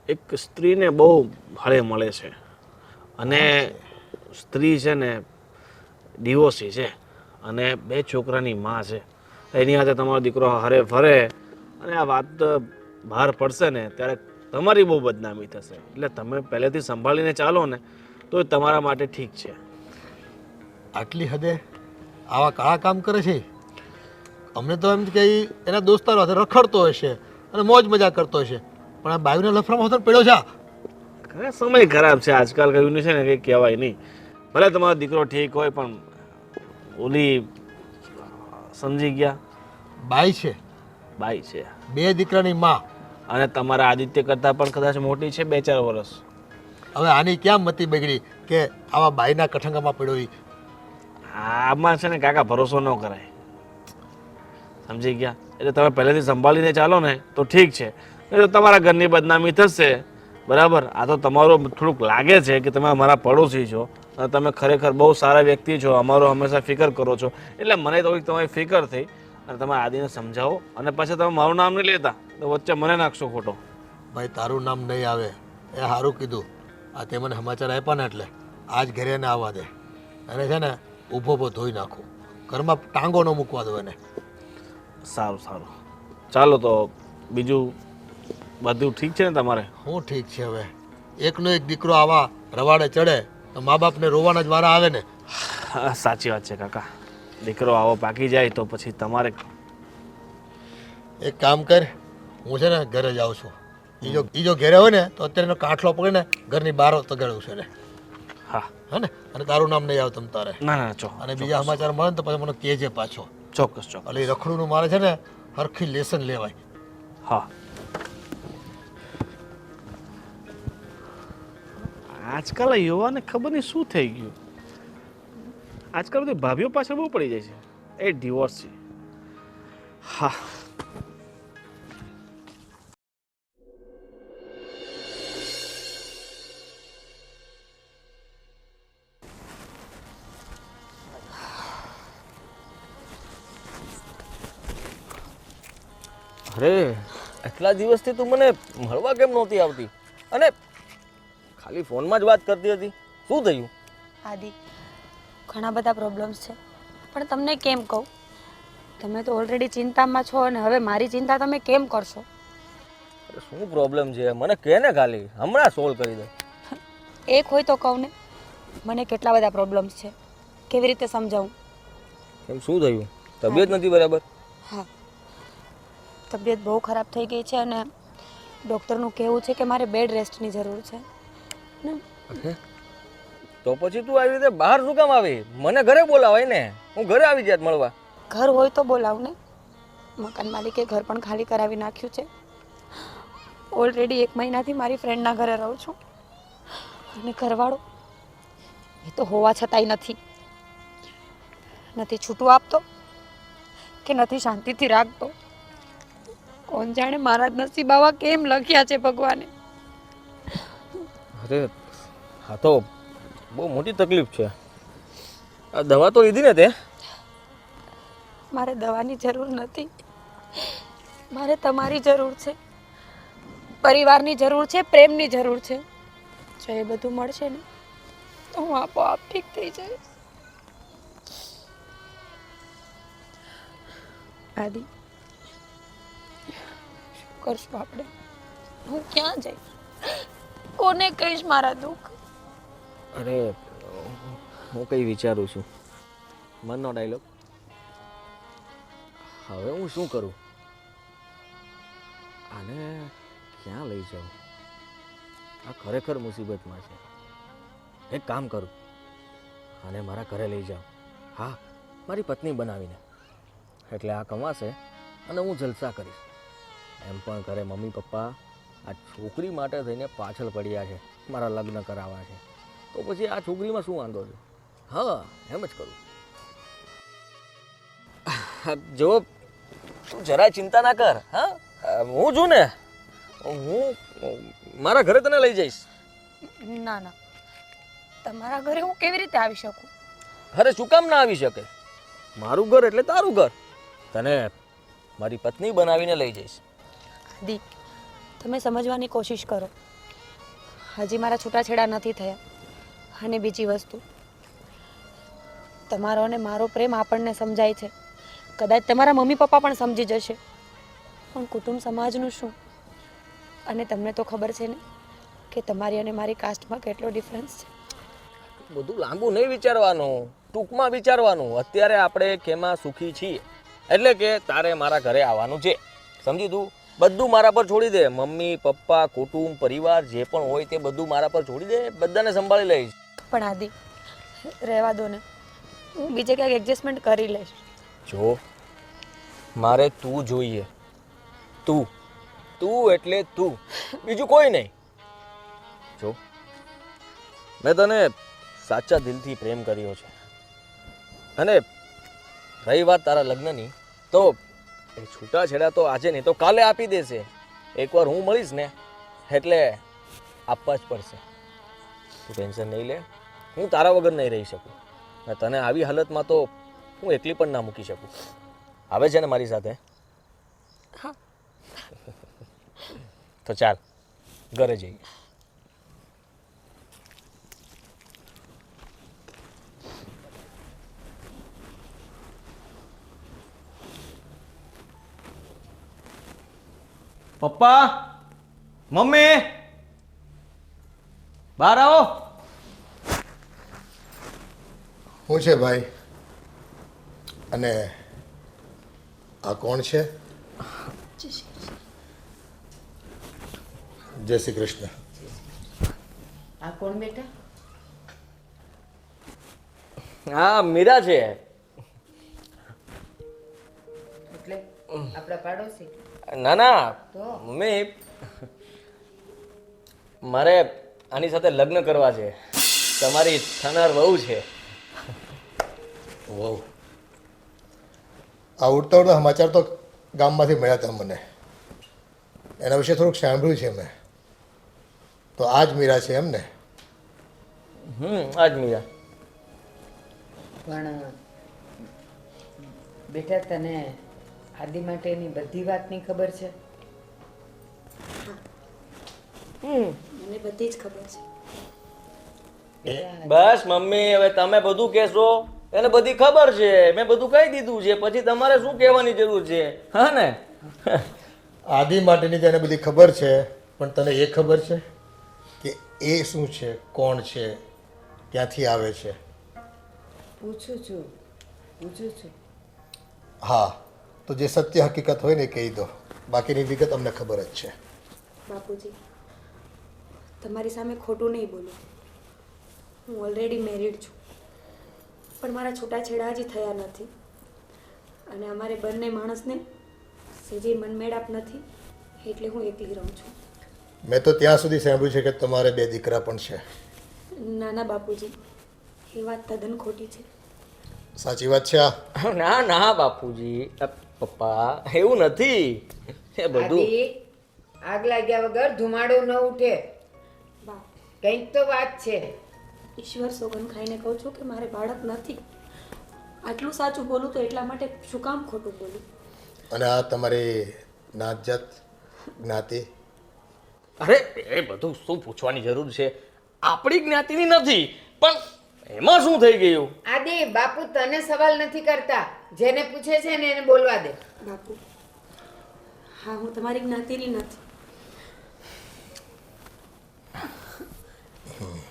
એક સ્ત્રીને બહુ હળે મળે છે, અને સ્ત્રી છે ને ડિવોર્સી છે અને 2 છોકરાની માં છે. એની સાથે તમારો દીકરો હરે ફરે અને આ વાત બહાર પડશે ને ત્યારે તમારી બહુ બદનામી થશે. એટલે તમે પહેલેથી સંભાળીને ચાલો ને તો એ તમારા માટે ઠીક છે. આટલી હદે આવા કાળા કામ કરે છે? અમને તો એમ કે ઈ એના દોસ્તારો સાથે રખડતો હશે અને મોજ મજા કરતો હશે, પણ આ બાયુના લફરામાં હતો પડ્યો છે. ખરા સમય ખરાબ છે આજકાલ, કહ્યું છે ને કંઈ કહેવાય નહીં. ભલે તમારો દીકરો ઠીક હોય પણ ઓલી સમજી ગયા, બાઈ છે, બાઈ છે 2 દીકરાની માં, અને તમારા આદિત્ય કરતાં પણ કદાચ મોટી છે 2-4 વર્ષ. હવે આની ક્યાં મતી બગડી કે આવા બાઈના કઠંગામાં પડ્યો ઈ? આમાં છે ને કાકા ભરોસો ન કરાય, સમજી ગયા? એટલે તમે પહેલેથી સંભાળીને ચાલો ને તો ઠીક છે, નહીં તો તમારા ઘરની બદનામી થશે. બરાબર? આ તો તમારું થોડુંક લાગે છે કે તમે અમારા પડોશી છો અને તમે ખરેખર બહુ સારા વ્યક્તિ છો, અમારો હંમેશા ફિકર કરો છો, એટલે મને થોડીક તમારી ફિકર થઈ. અને તમે આદિને સમજાવો અને પછી તમે મારું નામ નહીં લેતા તો વચ્ચે મને નાખશો ખોટો. ભાઈ તારું નામ નહીં આવે એ સારું કીધું. આ તે મને સમાચાર આપ્યા ને એટલે આજ ઘરે એને આવવા દે, અને છે ને ઊભો ઊભો ધોઈ નાખું, ઘરમાં ટાંગો ન મૂકવા દો એને. સારું સારું, ચાલો તો બીજું બધું ઠીક છે ને તમારે? હું ઠીક છે. હવે એકનો એક દીકરો આવા રવાડે ચડે તો મા બાપને રોવાના જ વારા આવે ને. હા, સાચી વાત છે કાકા. દીકરો આવો પાકી જાય તો પછી તમારે એક કામ કર, હું છે ને ઘરે જાઉં છું. ઈ જો ઘરે હોય ને તો અત્યારે એનો કાંઠલો પકડીને ઘરની બહાર તગાડું છે ને. હા, હે ને? અને તારું નામ નહીં આવે તમ તારે. ના ના અને બીજા સમાચાર મળે ને તો પછી મને કહેજે પાછો. ચોક્કસ ચોક્કસ. એટલે એ રખડુંનું મારે છે ને હરખી લેસન લેવાય. હા, આજકાલ યુવાને ખબર નહીં શું થઈ ગયું, આજકાલ બધી ભાભીઓ પાછળ બહુ પડી જાય છે. એ ડિવોર્સ છે. હા, અરે, એટલા દિવસથી તું મને મળવા કેમ નહોતી આવતી અને ખાલી ફોનમાં જ વાત કરતી હતી? શું થયું? આદિ, ઘણા બધા પ્રોબ્લેમ્સ છે, પણ તમને કેમ કહું? તમે તો ઓલરેડી ચિંતામાં છો અને હવે મારી ચિંતા તમે કેમ કરશો? અરે શું પ્રોબ્લેમ છે? મને કહે ને, ખાલી હમણાં સોલ્વ કરી દે. એક હોય તો કહું ને, મને કેટલા બધા પ્રોબ્લેમ્સ છે, કેવી રીતે સમજાવું? કેમ શું થયું? તબિયત નથી બરાબર? હા, તબિયત બહુ ખરાબ થઈ ગઈ છે અને ડૉક્ટરનું કહેવું છે કે મારે બેડ રેસ્ટની જરૂર છે ને. તો પછી તું આવી રીતે બહાર શું કામ આવી? મને ઘરે બોલાવાય ને, હું ઘરે આવી જાત મળવા. ઘર હોય તો બોલાવ ને. મકાન માલિકે ઘર પણ ખાલી કરાવી નાખ્યું છે. ઓલરેડી 1 મહિનાથી મારી ફ્રેન્ડના ઘરે રહું છું અને ઘરવાળો એ તો હોવા છતાંય નથી છૂટું આપતો કે નથી શાંતિથી રાખતો. કોણ જાણે મારા જ નસીબ આવા કેમ લખ્યા છે ભગવાને. અરે હા તો બહુ મોટી તકલીફ છે. આ દવા તો લીધી ને તે? મારે દવાની જરૂર નથી, મારે તમારી જરૂર છે, પરિવારની જરૂર છે, પ્રેમની જરૂર છે. જો એ બધું મળશે ને તો હું આપોઆપ ઠીક થઈ જઈશ. આદિ, શું કરશું આપણે? હું ક્યાં જઈશ? કોને કહીશ મારા દુઃખ? અરે હું કંઈ વિચારું છું, મનનો ડાયલોગ. હવે હું શું કરું? આને ક્યાં લઈ જાઉં? આ ખરેખર મુસીબતમાં છે. એક કામ કરું, આને મારા ઘરે લઈ જાઉં. હા, મારી પત્ની બનાવીને. એટલે આ કમાશે અને હું જલસા કરીશ. એમ પણ ઘરે મમ્મી પપ્પા આ છોકરી માટે થઈને પાછળ પડ્યા છે, મારા લગ્ન કરાવવા છે. તો પછી આ છોકરીમાં શું વાંધો છે? હા, એમ જ કરું. જો તું જરાય ચિંતા ના કર. હા, હું છું ને, હું મારા ઘરે તને લઈ જઈશ. ના ના, તમારા ઘરે હું કેવી રીતે આવી શકું? ઘરે શું કામ ના આવી શકે? મારું ઘર એટલે તારું ઘર. તને મારી પત્ની બનાવીને લઈ જઈશ. આદિ, તમે સમજવાની કોશિશ કરો. હજી મારા છૂટાછેડા નથી થયા. અને બીજી વસ્તુ, તમારો અને મારો પ્રેમ આપણને સમજાય છે. કદાચ તમારા મમ્મી પપ્પા પણ સમજી જશે, પણ કુટુંબ સમાજનું શું? અને તમને તો ખબર છે ને કે તમારી અને મારી કાસ્ટમાં કેટલો ડિફરન્સ છે. બધું લાંબુ નહીં વિચારવાનું, ટૂંકમાં વિચારવાનું. અત્યારે આપણે કેમાં સુખી છીએ, એટલે કે તારે મારા ઘરે આવવાનું છે. સમજી તું? બધું મારા પર છોડી દે. મમ્મી પપ્પા, કુટુંબ, પરિવાર જે પણ હોય તે બધું મારા પર છોડી દે. બધાને સંભાળી લઈશ. પણ આદિ, રહેવા દો ને, હું બીજે ક્યાંક એડજસ્ટમેન્ટ કરી લઈશ. જો મારે તું જોઈએ. તું એટલે તું, બીજું કોઈ નહીં. જો મેં તને સાચા દિલથી પ્રેમ કર્યો છે. અને રહી વાત તારા લગ્નની, તો એ છૂટાછેડા તો આજે નહીં તો કાલે આપી દેશે. એકવાર હું મળીશ ને એટલે આપવા જ પડશે. તું ટેન્શન નહીં લે, હું તારા વગર નહીં રહી શકું. અને તને આવી હાલતમાં તો હું એકલી પણ ના મૂકી શકું. આવે છે ને મારી સાથે? હા. તો ચાલ ઘરે જઈએ. પપ્પા, મમ્મી, બહાર આવો. શું છે ભાઈ? અને આ કોણ છે? જય શ્રી કૃષ્ણ. આ કોણ બેટા? હા, મીરા છે. એટલે આપણા પાડોશી? ના ના તો? મમ્મી, મારે આની સાથે લગ્ન કરવા છે. તમારી થનાર વહુ છે. વહુ? આ ઉડતા ઉડતા સમાચાર તો ગામમાંથી મળ્યા હતા મને. એના વિશે થોડુંક સાંભળ્યું છે મેં. તો આ જ મીરા છે એમ ને? આજ મીરા. પણ બેટા તને આદિ માટેની બધી વાતની ખબર છે? મને બધી જ ખબર છે. બસ મમ્મી, હવે તમે બધું કહેશો. એને બધી ખબર છે, મેં બધું કહી દીધું છે. પછી તમારે શું કહેવાની જરૂર છે? હા ને? આદિ માટેની તો એને બધી ખબર છે, પણ તને એ ખબર છે કે એ શું છે, કોણ છે, ક્યાંથી આવે છે? પૂછું છું. હા, તો જે સત્ય હકીકત હોય ને એ કહી દો, બાકીની વિગત અમને ખબર જ છે. બાપુજી, તમારી સામે ખોટું નહીં બોલું. હું ઓલરેડી મેરિડ છું, પણ મારા છૂટાછેડા હજી થયા નથી. અને અમારે બંને માણસને સેજે મનમેળાપ નથી, એટલે હું એકલી રહું છું. મેં તો ત્યાં સુધી સાંભળ્યું છે કે તમારે 2 દીકરા પણ છે. ના ના બાપુજી, એ વાત તદ્દન ખોટી છે. સાચી વાત છે આ? ના ના બાપુજી, પપ્પા એવું નથી. એ બધું આદિ, આગ લાગ્યા વગર ધુમાડો ન ઉઠે. બા, કંઈક તો વાત છે. ઈશ્વર સોગન ખાઈને કહું છું કે મારે બાળક નથી. આટલું સાચું બોલું તો એટલા માટે શું કામ ખોટું બોલું? અને આ તમારી નાત જાત, જ્ઞાતિ? અરે એ બધું શું પૂછવાની જરૂર છે? આપણી જ્ઞાતિની નથી, પણ એમાં શું થઈ ગયું? આદિ, બાપુ તને સવાલ નથી કરતા, જેને પૂછે છે ને એને બોલવા દે. બાપુ, હા, હું તમારી જ્ઞાતિની નથી,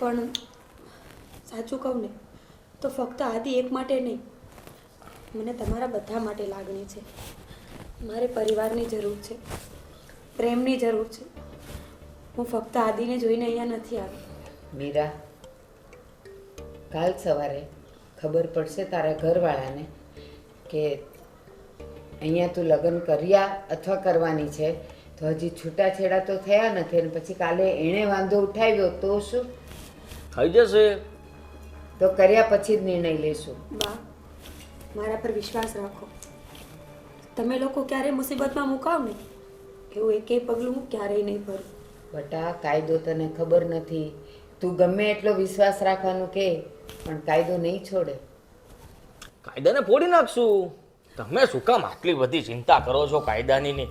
પણ સાચું કહું ને તો ફક્ત આદિ એક માટે નહીં, મને તમારા બધા માટે લાગણી છે. મારે પરિવારની જરૂર છે, પ્રેમની જરૂર છે. હું ફક્ત આદિને જોઈને અહીંયા નથી આવી. મીરા, કાલ સવારે ખબર પડશે તારા ઘરવાળાને કે અહીંયા તું લગ્ન કર્યા અથવા કરવાની છે, તો હજી છૂટાછેડા તો થયા નથી, અને પછી કાલે એણે વાંધો ઉઠાવ્યો તો શું? થઈ જશે. તો કર્યા પછી જ નિર્ણય લેશું. બા, મારા પર વિશ્વાસ રાખો. તમે લોકો ક્યારેય મુસીબતમાં મુકાવ ને એવું એકેય પગલું હું ક્યારેય નહીં ભરું. બટા, કાયદો તને ખબર નથી. તું ગમે એટલો વિશ્વાસ રાખવાનું કે, પણ કાયદો નહીં છોડે. કાયદાને ફોડી નાખશું. તમે શું કામ આટલી બધી ચિંતા કરો છો કાયદાની ને?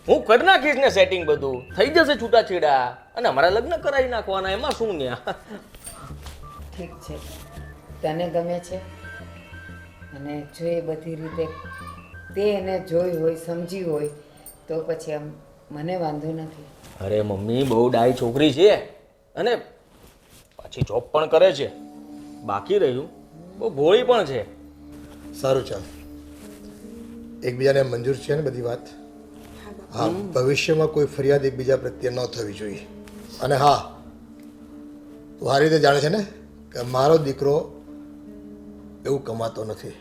હું કરી નાખીશ ને સેટિંગ, બધું થઈ જશે છૂટાછેડા, અને અમારા લગ્ન કરાવી નાખવાના, એમાં શું ને? ઠીક છે, તને ગમે છે, અને જો એ બધી રીતે તે એને જોઈ હોય, સમજી હોય, તો પછી આમ મને વાંધો નથી. અરે મમ્મી, બહુ ડાઈ છોકરી છે, અને પાછી જોબ પણ કરે છે. બાકી રહ્યું, બહુ ભોળી પણ છે. સારું, ચાલ, એકબીજાને મંજૂર છે ને બધી વાત? હા, ભવિષ્યમાં કોઈ ફરિયાદ એકબીજા પ્રત્યે ન થવી જોઈએ. અને હા, તું આ રીતે જાણે છે ને કે મારો દીકરો એવું કમાતો નથી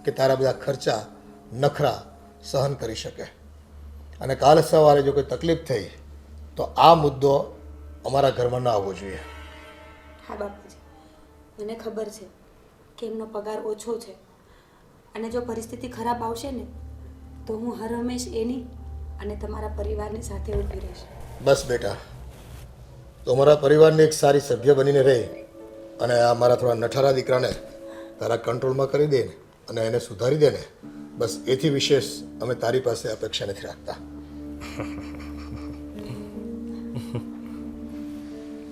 કે તારા બધા ખર્ચા નખરા સહન કરી શકે. અને કાલ સવારે જો કોઈ તકલીફ થઈ તો આ મુદ્દો અમારા ઘરમાં ન આવવો જોઈએ. હા બાપુજી, મને ખબર છે કે એમનો પગાર ઓછો છે, અને જો પરિસ્થિતિ ખરાબ આવશે ને તો હું હર હંમેશ એની અને તમારા પરિવારની સાથે ઊભી રહીશ. બસ બેટા, તો અમારા પરિવારની એક સારી સભ્ય બનીને રહે, અને આ મારા થોડા નઠારા દીકરાને તારા કંટ્રોલમાં કરી દે ને, અને એને સુધારી દે ને, બસ એથી વિશેષ અમે તારી પાસે અપેક્ષા નથી રાખતા.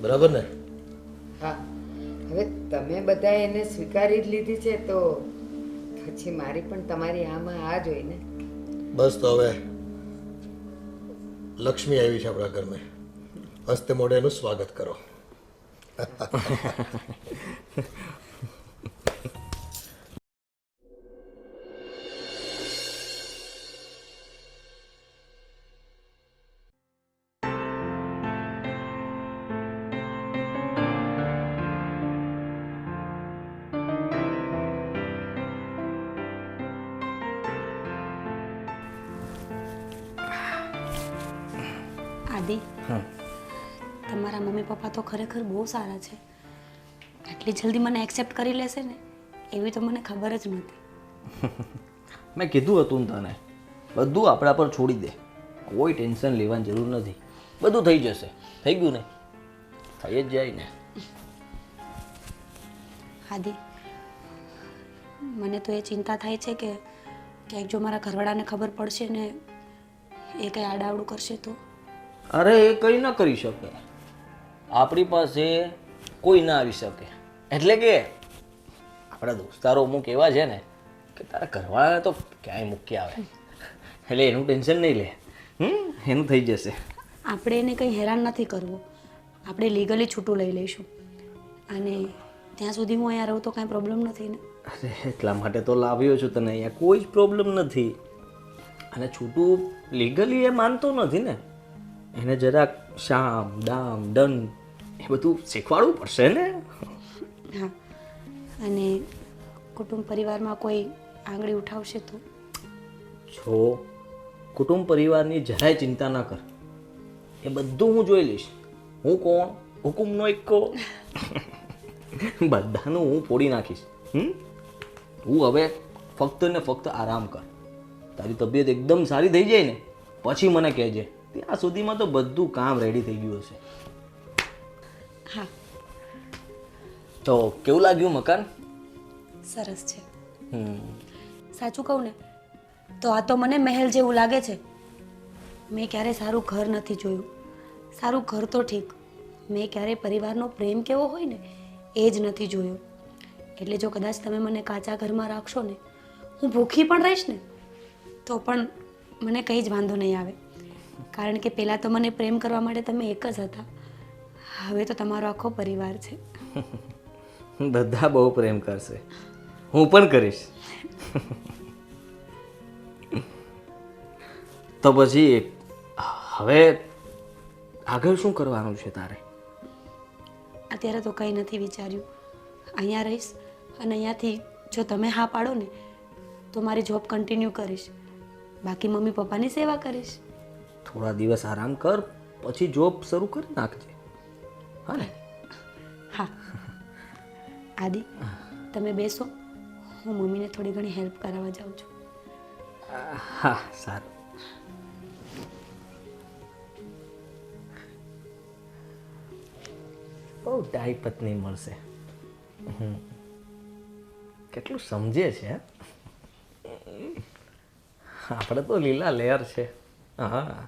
બરાબર ને? હા, હવે તમે બધા એને સ્વીકારી જ લીધી છે, તો પછી મારી પણ તમારી આમાં આ જ હોય ને. બસ, તો હવે લક્ષ્મી આવી છે આપણા ઘરમાં, હસ્તે મોઢે એનું સ્વાગત કરો. આદિ, તમારા મમ્મી પપ્પા તો ખરેખર બહુ સારા છે. આટલી જલ્દી મને એક્સેપ્ટ કરી લેશે ને એવી તો મને ખબર જ નહોતી. મેં કીધું હતું ને તને, બધું આપણા પર છોડી દે, કોઈ ટેન્શન લેવાની જરૂર નથી. બધું થઈ જશે. થઈ ગયું ને? થઈ જ જાય ને. આદિ, મને તો એ ચિંતા થાય છે કે ક્યાંક જો મારા ઘરવાળાને ખબર પડશે ને એ કંઈ આડાવડું કરશે તો? અરે એ કંઈ ન કરી શકે. આપણી પાસે કોઈ ના આવી શકે. એટલે કે આપણા દોસ્તારો અમુક એવા છે ને કે તારા ઘરવાળાને તો ક્યાંય મૂકી આવે. એટલે એનું ટેન્શન નહીં લે. એનું થઈ જશે. આપણે એને કંઈ હેરાન નથી કરવું, આપણે લીગલી છૂટું લઈ લઈશું અને ત્યાં સુધી હું અહીંયા રહું તો કાંઈ પ્રોબ્લેમ નથી ને? અરે એટલા માટે તો લાવ્યો છું તને અહીંયા, કોઈ જ પ્રોબ્લેમ નથી. અને છૂટું લીગલી એ માનતો નથી ને, એને જરાક શામ દામ દંડ એ બધું શીખવાડવું પડશે ને. હા, અને કુટુંબ પરિવારમાં કોઈ આંગળી ઉઠાવશે તો? જો કુટુંબ પરિવારની જરાય ચિંતા ના કર, એ બધું હું જોઈ લઈશ. હું કોણ? હુકુમનો એકો. બધાનું હું ફોડી નાખીશ. તું હવે ફક્ત ને ફક્ત આરામ કર. તારી તબિયત એકદમ સારી થઈ જાય ને પછી મને કહેજે. ત્યાં સુધીમાં તો બધું કામ રેડી થઈ ગયું હશે. હા. તો કેવું લાગ્યું મકાન? સરસ છે. હમ સાચું કહું ને તો આ તો મને મહેલ જેવું લાગે છે. મેં ક્યારેય સારું ઘર નથી જોયું. સારું ઘર તો ઠીક, મેં ક્યારેય પરિવારનો પ્રેમ કેવો હોય ને એ જ નથી જોયો. એટલે જો કદાચ તમે મને કાચા ઘરમાં રાખશો ને, હું ભૂખી પણ રહીશ ને તો પણ મને કંઈ જ વાંધો નહીં આવે. કારણ કે પહેલાં તો મને પ્રેમ કરવા માટે તમે એક જ હતા, હવે તો તમારો આખો પરિવાર છે. બધા બહુ પ્રેમ કરશે, હું પણ કરીશ. તો પછી હવે આગળ શું કરવાનું છે તારે? અત્યારે તો કંઈ નથી વિચાર્યું. અહીંયા રહીશ અને અહીંયાથી જો તમે હા પાડો ને તો મારી જોબ કન્ટિન્યુ કરીશ, બાકી મમ્મી પપ્પાની સેવા કરીશ. થોડા દિવસ આરામ કર, પછી જોબ શરૂ કરી નાખજે. હા ને? હા. આદિ, તમે બેસો, હું મમ્મીને થોડી ઘણી હેલ્પ કરાવવા જાઉં છું. હા સારું. બહુ ડાઈ પત્ની મળશે. કેટલું સમજે છે. આપણે તો લીલા લેયર છે. હા.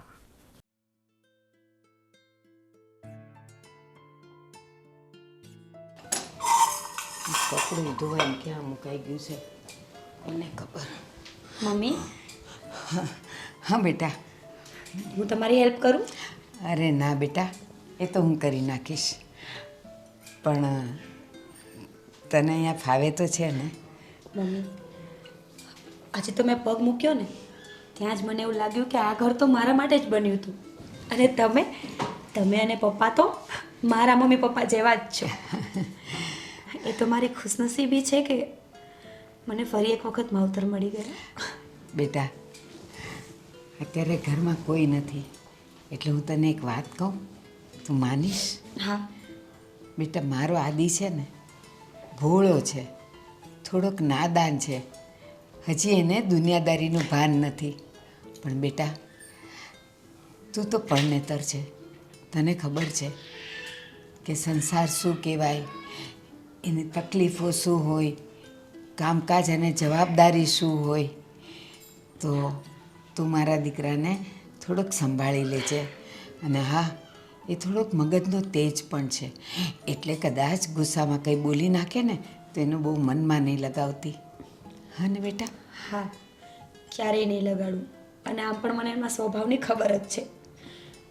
કપડું ધોવાઈને ક્યાં મુકાઈ ગયું છે કોને ખબર. મમ્મી, હા બેટા. હું તમારી હેલ્પ કરું? અરે ના બેટા, એ તો હું કરી નાખીશ. પણ તને અહીંયા ફાવે તો છે ને? મમ્મી, આજે તો મેં પગ મૂક્યો ને ત્યાં જ મને એવું લાગ્યું કે આ ઘર તો મારા માટે જ બન્યું હતું. અને તમે અને પપ્પા તો મારા મમ્મી પપ્પા જેવા જ છો. એ તો મારી ખુશનસીબી છે કે મને ફરી એક વખત માવતર મળી ગયા. બેટા, અત્યારે ઘરમાં કોઈ નથી એટલે હું તને એક વાત કહું, તું માનીશ? હા. બેટા, મારો આદિ છે ને ભોળો છે, થોડોક નાદાન છે, હજી એને દુનિયાદારીનું ભાન નથી. પણ બેટા, તું તો પરણેતર છે, તને ખબર છે કે સંસાર શું કહેવાય, એની તકલીફો શું હોય, કામકાજ અને જવાબદારી શું હોય. તો તું મારા દીકરાને થોડોક સંભાળી લેજે. અને હા, એ થોડોક મગજનો તેજ પણ છે, એટલે કદાચ ગુસ્સામાં કંઈ બોલી નાખે ને તો એનું બહુ મનમાં નહીં લગાવતી. હા ને બેટા? હા, ક્યારેય નહીં લગાડું. અને આમ પણ મને એમના સ્વભાવની ખબર જ છે.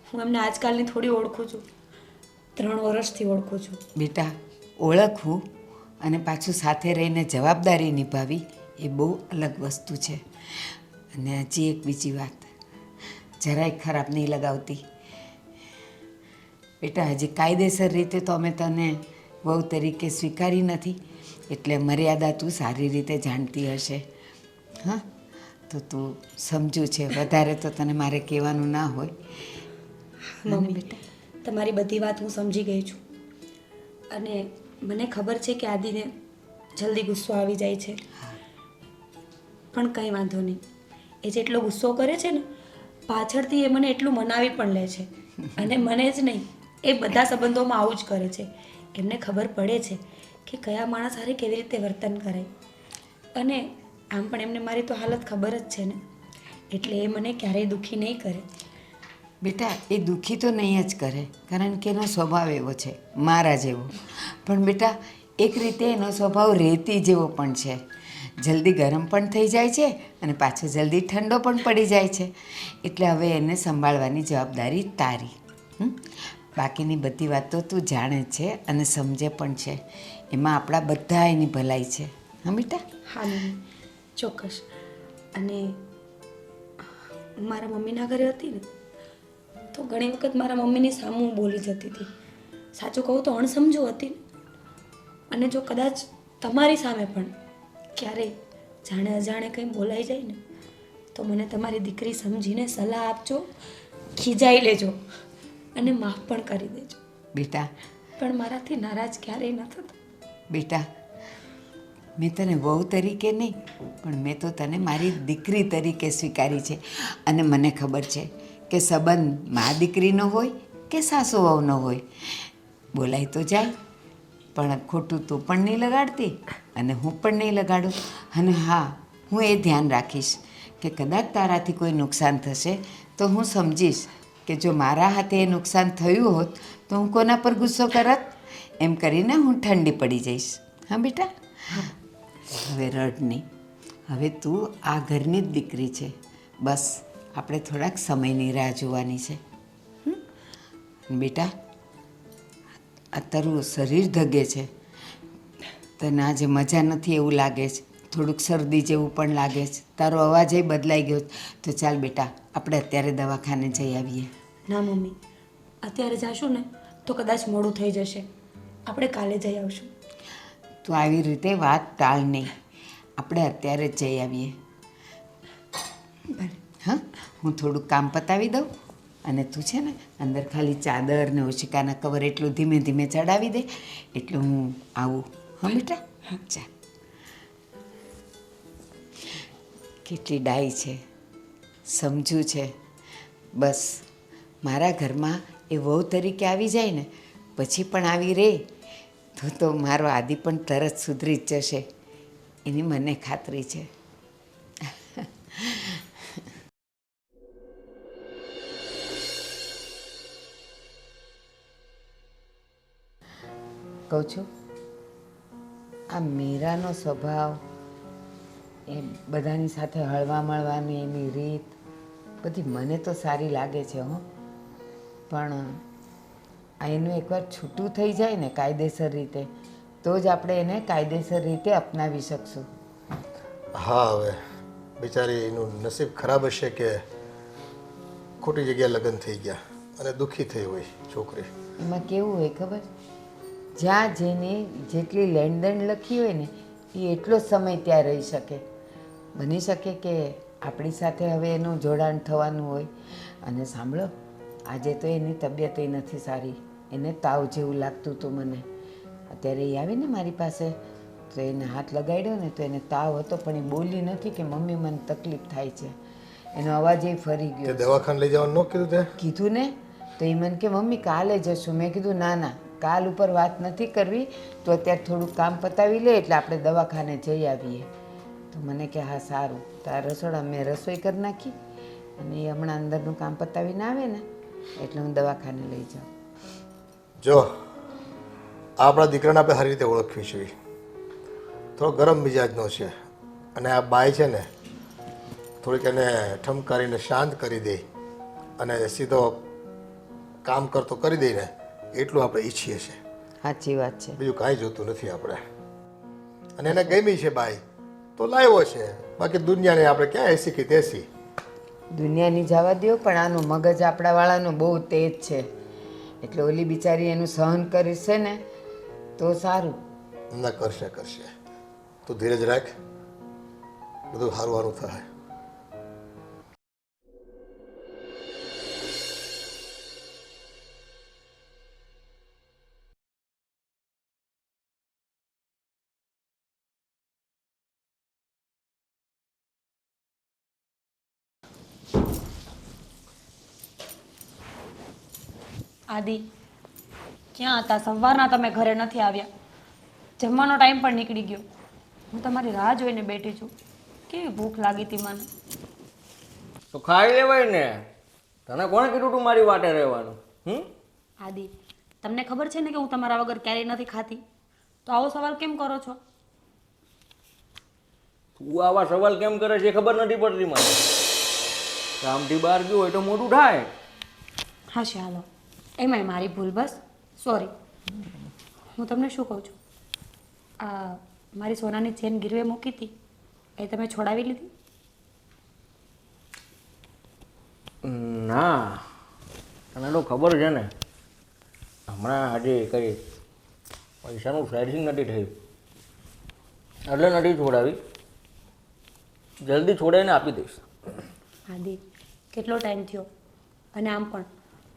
હું એમને આજકાલની થોડી ઓળખું છું, 3 વર્ષથી ઓળખું છું. બેટા, ઓળખવું અને પાછું સાથે રહીને જવાબદારી નિભાવી એ બહુ અલગ વસ્તુ છે. અને હજી એક બીજી વાત, જરાય ખરાબ નહીં લગાવતી. બેટા, હજી કાયદેસર રીતે તો અમે તને વહુ તરીકે સ્વીકારી નથી, એટલે મર્યાદા તું સારી રીતે જાણતી હશે. હા, તો તું સમજુ છે, વધારે તો તને મારે કહેવાનું ના હોય. મમ્મી, બેટા, તમારી બધી વાત હું સમજી ગઈ છું. અને મને ખબર છે કે આદિને જલ્દી ગુસ્સો આવી જાય છે, પણ કંઈ વાંધો નહીં. એ જેટલો ગુસ્સો કરે છે ને પાછળથી એ મને એટલું મનાવી પણ લે છે. અને મને જ નહીં, એ બધા સંબંધોમાં આવું જ કરે છે. એમને ખબર પડે છે કે કયા માણસ હારે કેવી રીતે વર્તન કરાય. અને આમ પણ એમને મારી તો હાલત ખબર જ છે ને, એટલે એ મને ક્યારેય દુઃખી નહીં કરે. બેટા, એ દુઃખી તો નહીં જ કરે, કારણ કે એનો સ્વભાવ એવો છે, મારા જેવો. પણ બેટા, એક રીતે એનો સ્વભાવ રેતી જેવો પણ છે, જલ્દી ગરમ પણ થઈ જાય છે અને પાછો જલ્દી ઠંડો પણ પડી જાય છે. એટલે હવે એને સંભાળવાની જવાબદારી તારી. બાકીની બધી વાતો તું જાણે જ છે અને સમજે પણ છે. એમાં આપણા બધા એની ભલાઈ છે. હા બેટા? હા મમ્મી, ચોક્કસ. અને મારા મમ્મીના ઘરે હતી ને તો ઘણી વખત મારા મમ્મીની સામે હું બોલી જતી હતી. સાચું કહું તો અણસમજુ હતી ને. અને જો કદાચ તમારી સામે પણ ક્યારેય જાણે અજાણે કંઈ બોલાઈ જાય ને તો મને તમારી દીકરી સમજીને સલાહ આપજો, ખીજાઈ લેજો અને માફ પણ કરી દેજો. બેટા, પણ મારાથી નારાજ ક્યારેય ન થતા. બેટા, મેં તને વહુ તરીકે નહીં પણ મેં તો તને મારી દીકરી તરીકે સ્વીકારી છે. અને મને ખબર છે કે સંબંધ મા દીકરીનો હોય કે સાસુ વહુનો હોય, બોલાય તો જાય, પણ ખોટું તું પણ નહીં લગાડતી અને હું પણ નહીં લગાડું. અને હા, હું એ ધ્યાન રાખીશ કે કદાચ તારાથી કોઈ નુકસાન થશે તો હું સમજીશ કે જો મારા હાથે એ નુકસાન થયું હોત તો હું કોના પર ગુસ્સો કરત. એમ કરીને હું ઠંડી પડી જઈશ. હા બેટા? હવે રડ નહીં. હવે તું આ ઘરની જ દીકરી છે. બસ આપણે થોડાક સમયની રાહ જોવાની છે. બેટા, આ તારું શરીર ધગે છે, તને આજે મજા નથી એવું લાગે છે, થોડુંક શરદી જેવું પણ લાગે છે, તારો અવાજ એ બદલાઈ ગયો. તો ચાલ બેટા, આપણે અત્યારે દવાખાને જઈ આવીએ. ના મમ્મી, અત્યારે જાશું ને તો કદાચ મોડું થઈ જશે. આપણે કાલે જઈ આવશું. તું આવી રીતે વાત ટાળ નહીં. આપણે અત્યારે જ જઈ આવીએ. હા, હું થોડુંક કામ પતાવી દઉં અને તું છે ને અંદર ખાલી ચાદર ને ઓશિકાના કવર એટલું ધીમે ધીમે ચડાવી દે એટલે હું આવું. હા બેટા? ચાલ. કેટલી ડાઈ છે, સમજુ છે. બસ મારા ઘરમાં એ વહુ તરીકે આવી જાય ને પછી પણ આવી રહે તો મારો આદિ પણ તરત સુધરી જ જશે, એની મને ખાતરી છે. કહું છું, આ મીરાનો સ્વભાવ, એ બધાની સાથે હળવા મળવાની એની રીત બધી મને તો સારી લાગે છે. હો, પણ આ એનું એકવાર છૂટું થઈ જાય ને કાયદેસર રીતે તો જ આપણે એને કાયદેસર રીતે અપનાવી શકશું. હા, હવે બિચારી એનું નસીબ ખરાબ હશે કે ખોટી જગ્યાએ લગ્ન થઈ ગયા અને દુઃખી થઈ હોય છોકરી. એમાં કેવું હોય ખબર, જ્યાં જેની જેટલી લેણદેણ લખી હોય ને એ એટલો સમય ત્યાં રહી શકે. બની શકે કે આપણી સાથે હવે એનું જોડાણ થવાનું હોય. અને સાંભળો, આજે તો એની તબિયત નથી સારી, એને તાવ જેવું લાગતું હતું મને. અત્યારે એ આવીને મારી પાસે તો એને હાથ લગાડ્યો ને તો એને તાવ હતો પણ એ બોલી નથી કે મમ્મી મને તકલીફ થાય છે. એનો અવાજ એ ફરી ગયો. દવાખાને લઈ જવાનું ન કીધું તે? કીધું ને તો એ મને કે મમ્મી કાલે જશું. મેં કીધું ના ના, કાલ ઉપર વાત નથી કરવી, તો અત્યારે થોડુંક કામ પતાવી લે એટલે આપણે દવાખાને જઈ આવીએ. તો મને કે હા સારું. તાર રસોડા મેં રસોઈ કરી નાખી અને એ હમણાં અંદરનું કામ પતાવીને આવે ને એટલે હું દવાખાને લઈ જાઉં. જો આપણા દીકરાને આપણે સારી રીતે ઓળખવી છે. થોડો ગરમ મિજાજનો છે અને આ બાઈ છે ને થોડીક એને ઠમકારીને શાંત કરી દે અને સીધો કામ કરતો કરી દઈને એટલું આપણે ઈચ્છીએ છીએ. સાચી વાત છે. બીજું કાંઈ જોતું નથી આપણે. અને એને ગમી છે બાઈ તો લાવ્યો છે, બાકી દુનિયાને આપણે ક્યાં એસી કે તેસી. દુનિયાની જવા દો, પણ આનું મગજ આપણાવાળાનું બહુ તેજ છે એટલે ઓલી બિચારી એનું સહન કરશે ને તો સારું. ના, કરશે કરશે. તું ધીરજ રાખ, બધું સારું સારું થાય. આદિ, ક્યાં હતા? સવારના તમે ઘરે નથી આવ્યા, જમવાનો ટાઈમ પણ નીકળી ગયો. હું તમારી રાહ જોઈને બેઠી છું. કેવી ભૂખ લાગી હતી મને. તો ખાઈ લેવાય ને. તને કોણે કીધું તું મારી વાટે રહેવાનું? આદિ, તમને ખબર છે ને કે હું તમારા વગર ક્યારેય નથી ખાતી, તો આવો સવાલ કેમ કરો છો? તું આવા સવાલ કેમ કરે છે એ ખબર નથી પડતી મને. કામથી બહાર ગયો હોય તો મોટું થાય. હા છે, હાલો એમાંય મારી ભૂલ, બસ સોરી. હું તમને શું કહું છું, આ મારી સોનાની ચેન ગીરવે મૂકી હતી એ તમે છોડાવી લીધી? ના, તને તો ખબર છે ને, હમણાં હજી કંઈ પૈસાનું સેટિંગ નથી થયું એટલે નથી છોડાવી. જલ્દી છોડાવીને આપી દઈશ. આદિ, કેટલો ટાઈમ થયો, અને આમ પણ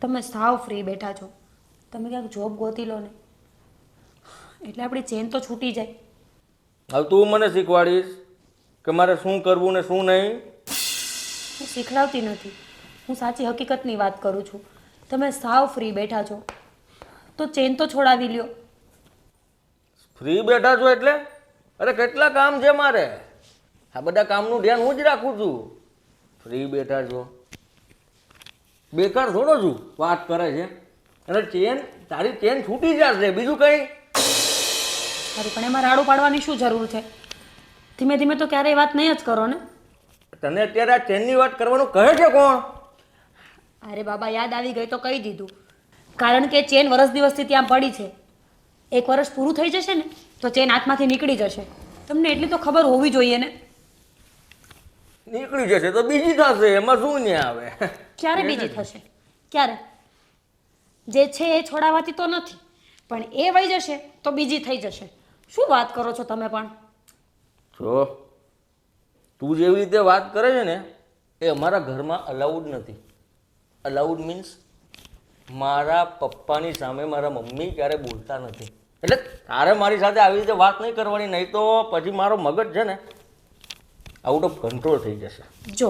તમે સાવ ફ્રી બેઠા છો. તમે ક્યાંક જોબ ગોતી લો ને, એટલે આપણી ચેન તો છૂટી જાય. હવે તું મને શીખવાડીશ કે મારે શું કરવું ને શું નહીં? હું શીખડાવતી નથી, હું સાચી હકીકતની વાત કરું છું. તમે સાવ ફ્રી બેઠા છો તો ચેન તો છોડાવી લ્યો. ફ્રી બેઠા છો એટલે? અરે કેટલા કામ છે મારે, આ બધા કામનું ધ્યાન હું જ રાખું છું. ફ્રી બેઠા છો, બેકાર થોડો છું વાત કરે છે. અને ચેન, તારી ચેન છૂટી જશે, બીજું કંઈ. સારું, પણ એમાં રાડું પાડવાની શું જરૂર છે? ધીમે ધીમે તો ક્યારેય વાત નહીં જ કરો ને. તને અત્યારે આ ચેનની વાત કરવાનું કહે છે કોણ? અરે બાબા, યાદ આવી ગઈ તો કહી દીધું. કારણ કે ચેન વર્ષ દિવસથી ત્યાં પડી છે. એક વર્ષ પૂરું થઈ જશે ને તો ચેન હાથમાંથી નીકળી જશે. તમને એટલી તો ખબર હોવી જોઈએ ને. નીકળી જશે તો બીજી થશે, એમાં શું ને આવે? ક્યારે બીજી થશે? ક્યારે? જે છે એ છોડાવાતી તો નથી, પણ એ વહી જશે તો બીજી થઈ જશે. શું વાત કરો છો તમે પણ? જો તું જેવી રીતે વાત કરે છે ને એ અમારા ઘરમાં અલાઉડ નથી. અલાઉડ મીન્સ મારા પપ્પાની સામે મારા મમ્મી ક્યારે બોલતા નથી. એટલે તારે મારી સાથે આવી રીતે વાત નહીં કરવાની, નહીં તો પછી મારો મગજ છે ને આઉટ ઓફ કંટ્રોલ થઈ જશે. જો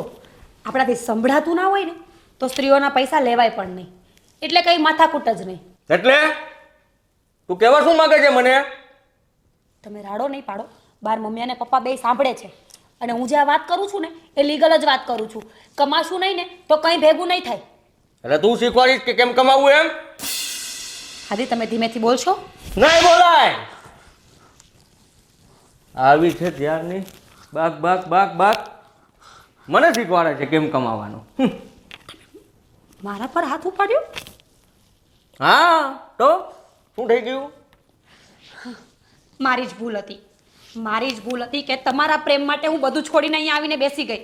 આપણાથી સંભળાતું ના હોય ને તો સ્ત્રીઓના પૈસા લેવાય પણ નહીં. એટલે કંઈ માથાકૂટ જ નહીં. એટલે તું કહેવા શું માંગે છે મને? તમે રાડો નહીં પાડો. બાર મમ્મી અને પપ્પા બે સાંભળે છે, અને હું જે આ વાત કરું છું ને એ લીગલ જ વાત કરું છું. કમાશું નહીં ને તો કંઈ ભેગું નહીં થાય. એટલે તું શીખવાડીશ કે કેમ કમાવું એમ? આદિ, તમે ધીમેથી બોલશો? નહીં બોલાય. આવી છે ત્યારની બાક બાક બાક બાક મને શીખવાડે છે કેમ કમાવાનું. મારા પર હાથ ઉપાડ્યો? હા તો શું થઈ ગયું? મારી જ ભૂલ હતી. મારી જ ભૂલ હતી કે તમારા પ્રેમ માટે હું બધું છોડીને અહીંયા આવીને બેસી ગઈ.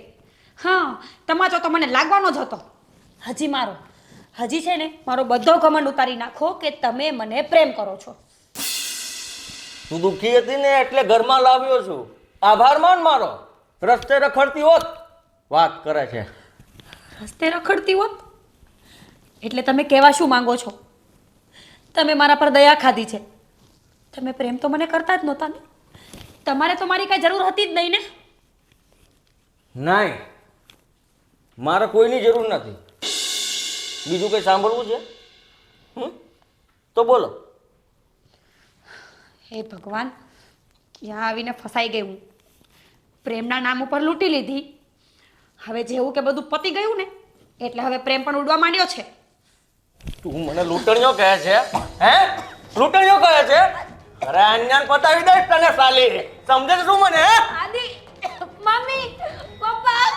હા, તમાચો તો મને લાગવાનો જ હતો. હજી છે ને મારો બધો ઘમંડ ઉતારી નાખો કે તમે મને પ્રેમ કરો છો. તું દુઃખી હતી ને એટલે ઘરમાં લાવ્યો છું. આભાર માન મારો. રસ્તે રખડતી હોત વાત કરે છે. રસ્તે રખડતી હોત એટલે તમે કહેવા શું માંગો છો? તમે મારા પર દયા ખાધી છે. તમે પ્રેમ તો મને કરતા જ નહોતા ને. તમારે તો મારી કાંઈ જરૂર હતી જ નહીં ને. નહીં, મારે કોઈની જરૂર નથી. બીજું કંઈ સાંભળવું છે? તો બોલો. હે ભગવાન, ત્યાં આવીને ફસાઈ ગઈ હું. પ્રેમના નામ ઉપર લૂંટી લીધી. હવે જેવું કે બધું પતી ગયું ને એટલે હવે પ્રેમ પણ ઉડવા માંડ્યો છે. તું મને લૂંટણીઓ કહે છે? હે, લૂંટણીઓ કહે છે? અરે અન્યાન પતાવી દઈશ તને સાલી. સમજે છે શું મને? આદિ, મમ્મી, પપ્પા.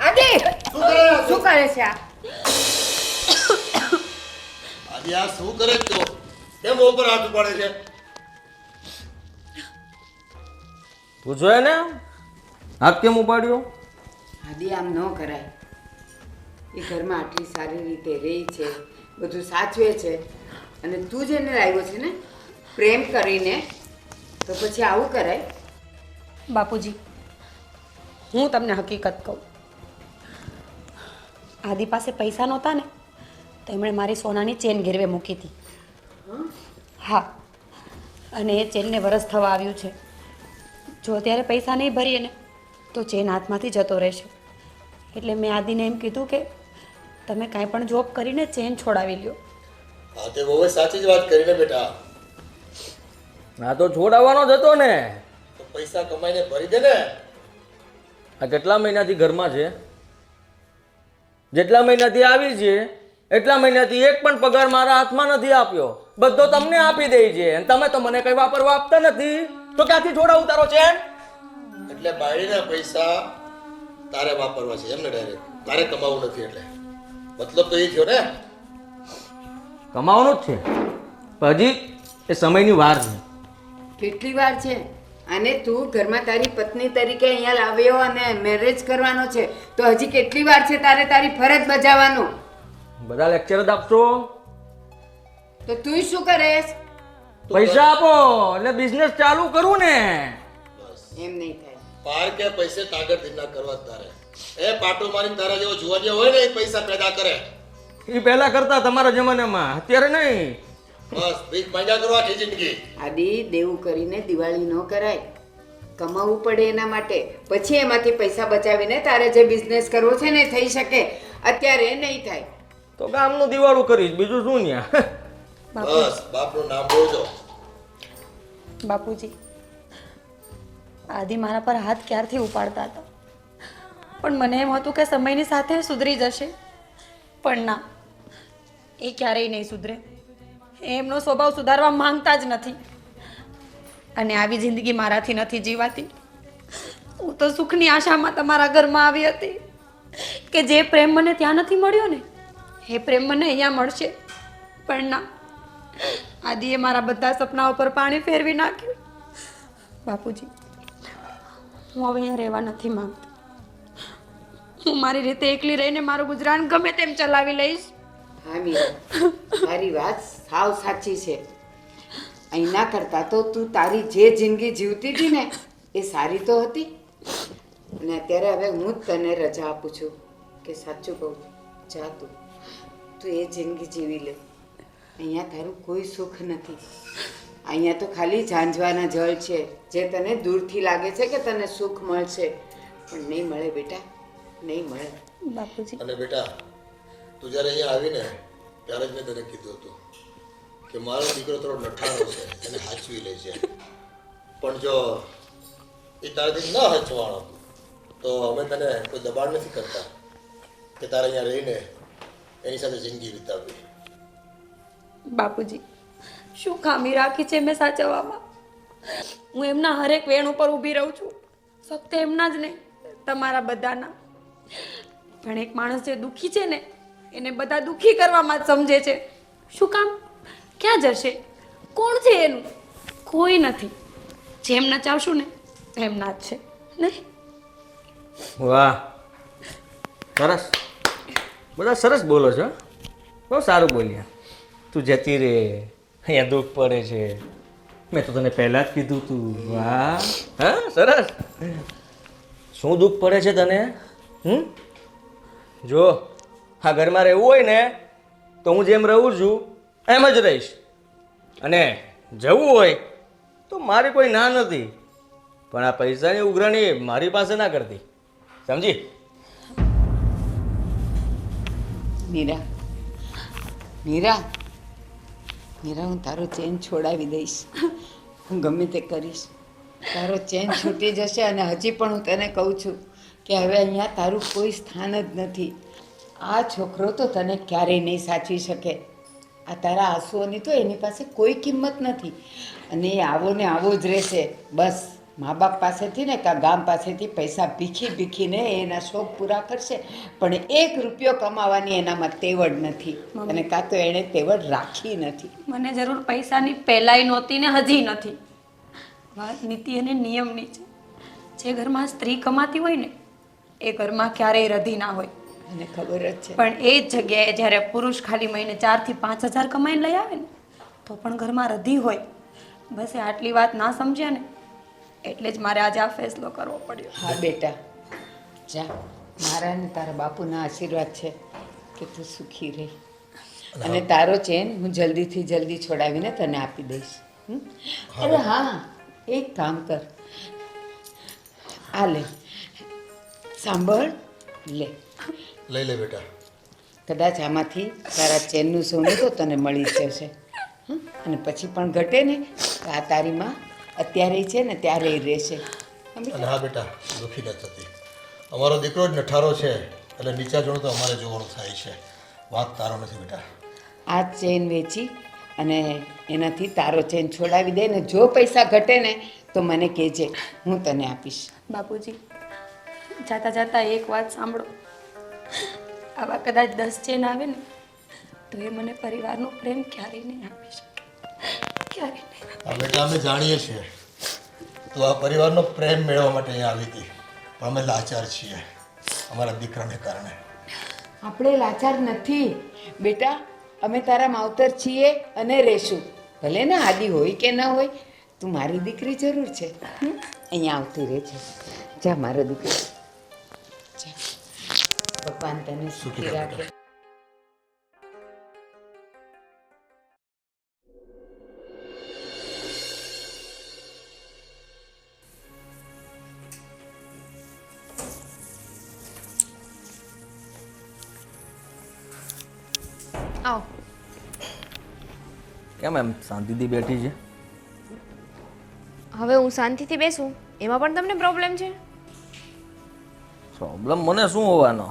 આદિ, શું કરે છે આ? આજે આ શું કરે છે તું? કેમ ઉપર હાથ ઉપાડે છે? પૂછો એને હાથ કેમ ઉપાડ્યો? આદિ, આમ ન કરાય. એ ઘરમાં આટલી સારી રીતે રહી છે, બધું સાચવે છે, અને તું જેને લાવ્યો છે ને પ્રેમ કરીને, તો પછી આવું કરાય? બાપુજી, હું તમને હકીકત કહું. આદિ પાસે પૈસા નહોતા ને તો એમણે મારી સોનાની ચેન ગીરવે મૂકી હતી. હા, અને એ ચેનને વરસ થવા આવ્યું છે. જો અત્યારે પૈસા નહીં ભરીએ ને તો ચેન હાથમાંથી જતો રહેશે. એટલે મેં આદિને એમ કીધું કે તમે કાંઈ પણ જોબ કરીને ચેન છોડાવી લ્યો. હા, તે બહુ સાચી જ વાત કરીને બેટા. આ તો છોડાવવાનો જ હતો ને. તો પૈસા કમાઈને ભરી દે ને. આ કેટલા મહિનાથી ઘરમાં છે? જેટલા મહિનાથી આવી છે એટલા મહિનાથી એક પણ પગાર મારા હાથમાં નથી આપ્યો. બધો તમને આપી દે છે અને તમે તો મને કઈ વાપરવા આપતા નથી. તો ક્યાંથી છોડાવું તારો ચેન? એટલે બાયડીના પૈસા તારે વાપરવા છે એમને ડાયરેક્ટ તારે કમાવું નથી એટલે મતલબ તો એ થયો ને. કમાવાનું જ છે પણ હજી એ સમયની વાર છે. કેટલી વાર છે અને તું ઘરમાં તારી પત્ની તરીકે અહીંયા લાવ્યો અને મેરેજ કરવાનો છે તો હજી કેટલી વાર છે તારે તારી ફરજ બજાવવાનું. બધા લેક્ચર જ આપશો, તો તું શું કરેશ? પૈસા આપો એટલે બિઝનેસ ચાલુ કરું ને. એમ નહીં થાય. પાર કે પૈસે તાગડ ધીના કરવા જ તારે. એ પાટો મારીને તારા જેવો જુવા જે હોય ને એ પૈસા પેદા કરે. એ પહેલા કરતા તમારા જમાનામાં, અત્યારે નહીં. બસ ભીખ માંગ્યા કરવા આખી જિંદગી. આદિ દેવું કરીને દિવાળી ન કરાય. કમાવવું પડે એના માટે પછી એમાંથી પૈસા બચાવીને તારે જે બિઝનેસ કરવો છે ને એ થઈ શકે. અત્યારે નહીં થાય. તો ગામનું દિવાળું કરીશ, બીજું શું ન્યા. બસ બાપનું નામ બોલજો. બાપુજી, આદિ મારા પર હાથ ક્યારથી ઉપાડતા હતા, પણ મને એમ હતું કે સમયની સાથે સુધરી જશે, પણ ના, એ ક્યારેય નહીં સુધરે. એમનો સ્વભાવ સુધારવા માંગતા જ નથી અને આવી જિંદગી મારાથી નથી જીવાતી. હું તો સુખની આશામાં તમારા ઘરમાં આવી હતી કે જે પ્રેમ મને ત્યાં નથી મળ્યો ને એ પ્રેમ મને અહીંયા મળશે, પણ ના, આદિએ મારા બધા સપનાઓ પર પાણી ફેરવી નાખ્યું. બાપુજી, હું હવે અહીંયા રહેવા નથી માંગતી. હું મારી રીતે એકલી રહીને મારું ગુજરાન ગમે તેમ ચલાવી લઈશ. હા મીરા, તારી વાત સાવ સાચી છે. અહીંના કરતા તો તું તારી જે જિંદગી જીવતી હતી ને એ સારી તો હતી. અને અત્યારે હવે હું જ તને રજા આપું છું કે સાચું કહું, જા તું એ જિંદગી જીવી લે. અહીંયા તારું કોઈ સુખ નથી. અહીંયા તો ખાલી ઝાંઝવાના જળ છે જે તને દૂરથી લાગે છે કે તને સુખ મળશે, પણ નહીં મળે બેટા, નહીં મળે. બાપુજી, અને બેટા તું જ્યારે અહીંયા આવીને ત્યારે જ મેં તને કીધું હતું કે મારો દીકરો થોડો નઠારો છે, એને હાચવી લે છે, પણ જો એ તારાથી ન હચવાણો તો અમે તને કોઈ દબાણ નથી કરતા કે તારે અહીંયા રહીને એની સાથે જિંદગી વિતાવવી. બાપુજી, શું ખામી રાખી છે મેં સાચવવામાં? હું એમના હરેક વેણ ઉપર ઊભી રહું છું, ફક્ત એમના જ નહીં, તમારા બધાના. પણ એક માણસ જે દુઃખી છે ને એને બધા દુઃખી કરવામાં જ સમજે છે. શું કામ? ક્યાં જશે? કોણ છે એનું? કોઈ નથી. જેમ નચાવશું ને એમના જ છે નહીં. વાહ, સરસ, બધા સરસ બોલો છો, બહુ સારું બોલ્યા. તું જતી રે, અહીંયા દુઃખ પડે છે, મેં તો તને પહેલાં જ કીધું તું. વાહ, હા સરસ. શું દુઃખ પડે છે તને? જો આ ઘરમાં રહેવું હોય ને તો હું જેમ રહું છું એમ જ રહીશ, અને જવું હોય તો મારી કોઈ ના નથી, પણ આ પૈસાની ઉઘરાણી મારી પાસે ના કરતી, સમજી? મીરા, મીરા, મીરા, હું તારો ચેન છોડાવી દઈશ. હું ગમે તે કરીશ, તારો ચેન છૂટી જશે. અને હજી પણ હું તને કહું છું કે હવે અહીંયા તારું કોઈ સ્થાન જ નથી. આ છોકરો તો તને ક્યારેય નહીં સાચવી શકે. આ તારા આંસુઓની તો એની પાસે કોઈ કિંમત નથી, અને એ આવો ને આવો જ રહેશે. બસ મા બાપ પાસેથી ને કાં ગામ પાસેથી પૈસા ભીખી ભીખીને એના શોખ પૂરા કરશે, પણ 1 રૂપિયો કમાવાની એનામાં તેવડ નથી, અને કાં તો એણે તેવડ રાખી નથી. મને જરૂર પૈસાની પહેલાંય નહોતી ને હજી નથી. વાત નીતિ અને નિયમની છે. જે ઘરમાં સ્ત્રી કમાતી હોય ને એ ઘરમાં ક્યારેય રધી ના હોય. મને ખબર જ છે. પણ એ જ જગ્યાએ જ્યારે પુરુષ ખાલી મહિને 4 થી 5 હજાર કમાઈને લઈ આવે ને તો પણ ઘરમાં રધી હોય. બસ એ આટલી વાત ના સમજ્યા ને એટલે જ મારે આજે આ ફેસલો કરવો પડ્યો. હા બેટા, જા, મારા ને તારા બાપુના આશીર્વાદ છે કે તું સુખી રહી. અને તારો ચેન હું જલ્દીથી જલ્દી છોડાવીને તને આપી દઈશ. અરે હા, એક કામ કર, આ લે, સાંભળ, લે લઈ લે બેટા. કદાચ આમાંથી તારા ચેનનું સોનું તો તને મળી જ જશે. અને પછી પણ ઘટે ને તો આ તારી માં અત્યારે છે ને ત્યારે રહેશે. અને હા બેટા, દુઃખી ન થતી. અમારો દીકરો જ નઠારો છે એટલે નીચા જોડું તો અમારે જોવાનું થાય છે. વાત તારો નથી બેટા. આ ચેન વેચી અને એનાથી તારો ચેન છોડાવી દે ને જો પૈસા ઘટે ને તો મને કહેજે, હું તને આપીશ. બાપુજી, જાતા જાતા એક વાત સાંભળો. આવા કદાચ 10 ચેન આવે ને તો એ મને પરિવારનો પ્રેમ ક્યારેય નહીં આપી શકે. ક્યારેય નહીં. આ બેટા અમે જાણીએ છીએ તો આ પરિવારનો પ્રેમ મેળવવા માટે અહીંયા આવી હતી, પણ અમે લાચાર છીએ અમારા દીકરાને કારણે. આપણે લાચાર નથી બેટા, અમે તારા માવતર છીએ અને રહેશું. ભલે ને આદિ હોય કે ના હોય, તું મારી દીકરી જરૂર છે. અહીંયા આવતી રહે છે. જા મારો દીકરો જા. ભગવાન તને સુખી રાખે. આવો. કેમ એમ શાંતિથી બેઠી છે? હવે હું શાંતિથી બેસું એમાં પણ તમને પ્રોબ્લેમ છે? પ્રોબ્લેમ મને શું હોવાનો?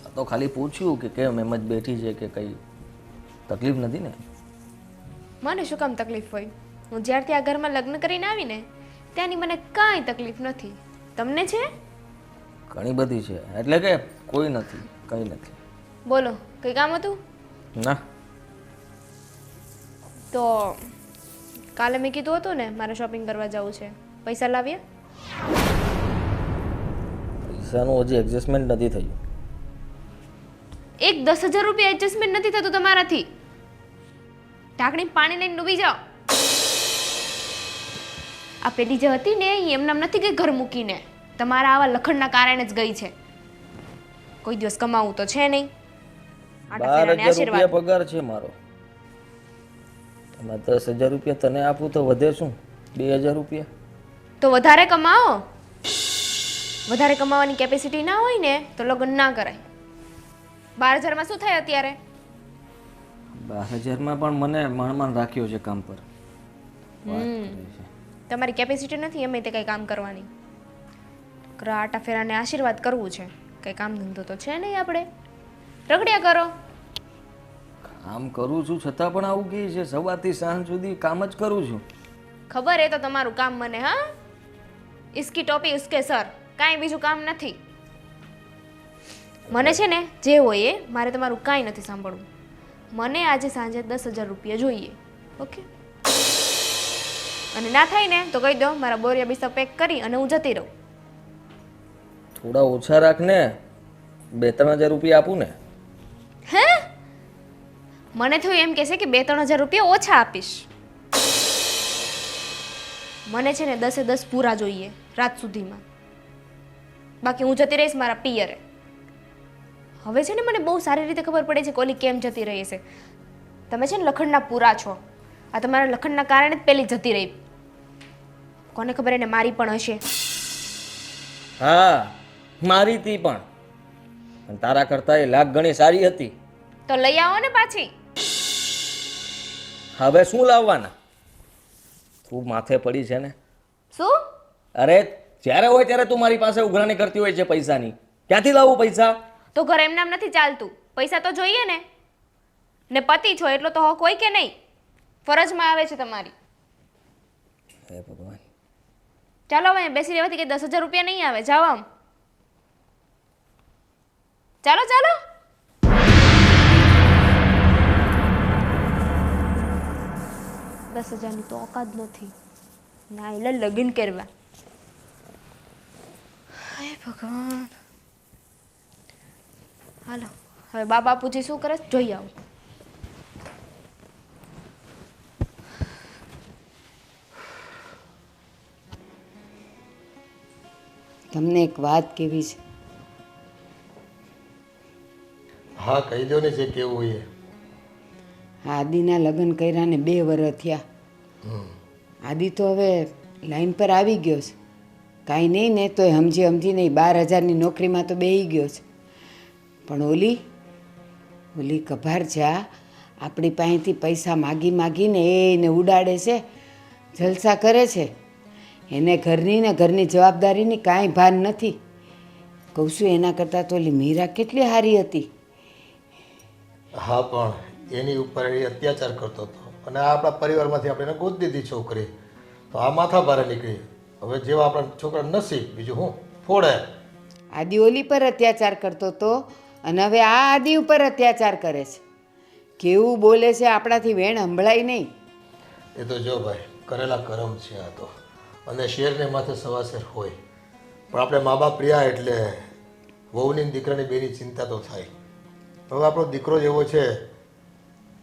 આ તો ખાલી પૂછ્યું કે કેમ એમ જ બેઠી છે, કે કંઈ તકલીફ નથી ને? મને શું કામ તકલીફ હોય? હું જ્યારથી આ ઘરમાં લગ્ન કરીને આવીને ત્યાંની મને કાંઈ તકલીફ નથી. તમને છે? ઘણી બધી છે. એટલે કે કોઈ નથી, કંઈ નથી. બોલો, કંઈ કામ હતું? ના. તો કાલે મેં કીધું હતું ને મારે શોપિંગ કરવા જવું છે, પૈસા લાવ્યા? પૈસાનું હજી એડજસ્ટમેન્ટ નથી થયું. એક 10,000 રૂપિયા એડજસ્ટમેન્ટ નથી થતું તમારાથી? ઢાંકણી પાણી લઈને ડૂબી જાઓ. આ પેલી જે હતી ને એ એમનામ નથી ગઈ ઘર મૂકીને, તમારા આવા લખણના કારણે જ ગઈ છે. કોઈ દિવસ કમાવું તો છે નહીં. 12,000 રૂપિયા પગાર છે મારો. એમાં 10,000 રૂપિયા તને આપું તો વધે શું? 2,000 રૂપિયા. તો વધારે કમાઓ. વધારે કમાવાની કેપેસિટી ના હોય ને તો લગ્ન ના કરાય. 12,000માં શું થાય અત્યારે? 12,000માં પણ મને માણ રાખ્યો છે કામ પર. તમારી કેપેસિટી નથી એમ તે કંઈ કામ કરવાની. આટા ફેરાને આશીર્વાદ કરવું છે, કંઈ કામ ધંધો તો છે નહીં. આપણે રગડ્યા કરો. કામ કરું છું છતાં પણ આવું કહે છે. સવારથી સાંજ સુધી કામ જ કરું છું. ખબર એ તો તમારું કામ મને. હા, ઇસકી ટોપી ઉસકે સર, કાંઈ બીજું કામ નથી. મને છે ને જે હોય એ, મારે તમારું કાંઈ નથી સાંભળવું. મને આજે સાંજે 10,000 રૂપિયા જોઈએ. ઓકે? અને ના થાય ને તો કહી દો, મારા બોરિયા બિસ્તા પેક કરી અને હું જતી રહું. થોડા ઓછા રાખ ને. 2-3,000 રૂપિયા આપું ને. હે? મને થયું એમ કહેશે કે 2-3,000 રૂપિયા ઓછા આપીશ. મને છે ને 10 પૂરા જોઈએ રાત સુધીમાં. બાકી હું જતી રહીશ મારા પિયરે. હવે છે ને મને બહુ સારી રીતે ખબર પડે છે કે ઓલી કેમ જતી રહી છે. તમે છે ને લખણના પૂરા છો. આ તમારા લખણના કારણે જ પેલી જતી રહી. કોને ખબર એને મારી પણ હશે. હા, મારી તી પણ તારા કરતા એ લાખ ગણી સારી હતી. તો લઈ આવો ને પાછી. હવે શું લાવવાના? તું માથે પડી છે ને. શું? અરે જ્યારે હોય ત્યારે તું મારી પાસે ઉઘરાણી કરતી હોય છે પૈસાની. ક્યાંથી લાવું પૈસા? તો ઘર એમ નામ નથી ચાલતું. પૈસા તો જોઈએ ને. ને પતિ છો એટલો તો હક હોય કે નહીં? ફરજમાં આવે છે તમારી. હે ભગવાન. ચાલો હવે બેસી રહેવાથી કે 10,000 રૂપિયા નહીં આવે. જાઓ આમ. ચાલો ચાલો. દસ હજારની તો ઓકાત નથી ના એટલે લગ્ન કરવા. હે ભગવાન. હાલો હવે બા બાપુજી શું કરે જોઈ આવું. તમને એક વાત કેવી છે. હા કહી દો ને જે કેવું હોય એ. આદિના લગ્ન કર્યા ને 2 વર્ષ થયા. આદિ તો હવે લાઈન પર આવી ગયો છે. કાંઈ નહીં ને તોય સમજી નહીં 12,000ની નોકરીમાં તો બેસી ગયો છે. પણ ઓલી કભાર જા આપણી પાસેથી પૈસા માગીને એને ઉડાડે છે, જલસા કરે છે. એને ઘરની જવાબદારીની કાંઈ ભાન નથી. કહું છું એના કરતાં તો ઓલી મીરા કેટલી સારી હતી. હા પણ એની ઉપર એ અત્યાચાર કરતો હતો અને આ આપણા પરિવારમાંથી આપણે એને ગોતી દીધી છોકરી. તો આ માથા ભારે નીકળી. હવે જેવા આપણા છોકરા નસીબ બીજું હું ફોડે. આદિ ઓલી પર અત્યાચાર કરતો હતો અને હવે આ આદિ ઉપર અત્યાચાર કરે છે. કેવું બોલે છે, આપણાથી વેણ સંભળાય નહીં. એ તો જો ભાઈ કરેલા કરમ છે આ તો, અને શેરને માથે સવાશેર હોય. પણ આપણે મા બાપ રહ્યા એટલે વહુની ને દીકરાની બેની ચિંતા તો થાય. હવે આપણો દીકરો જ એવો છે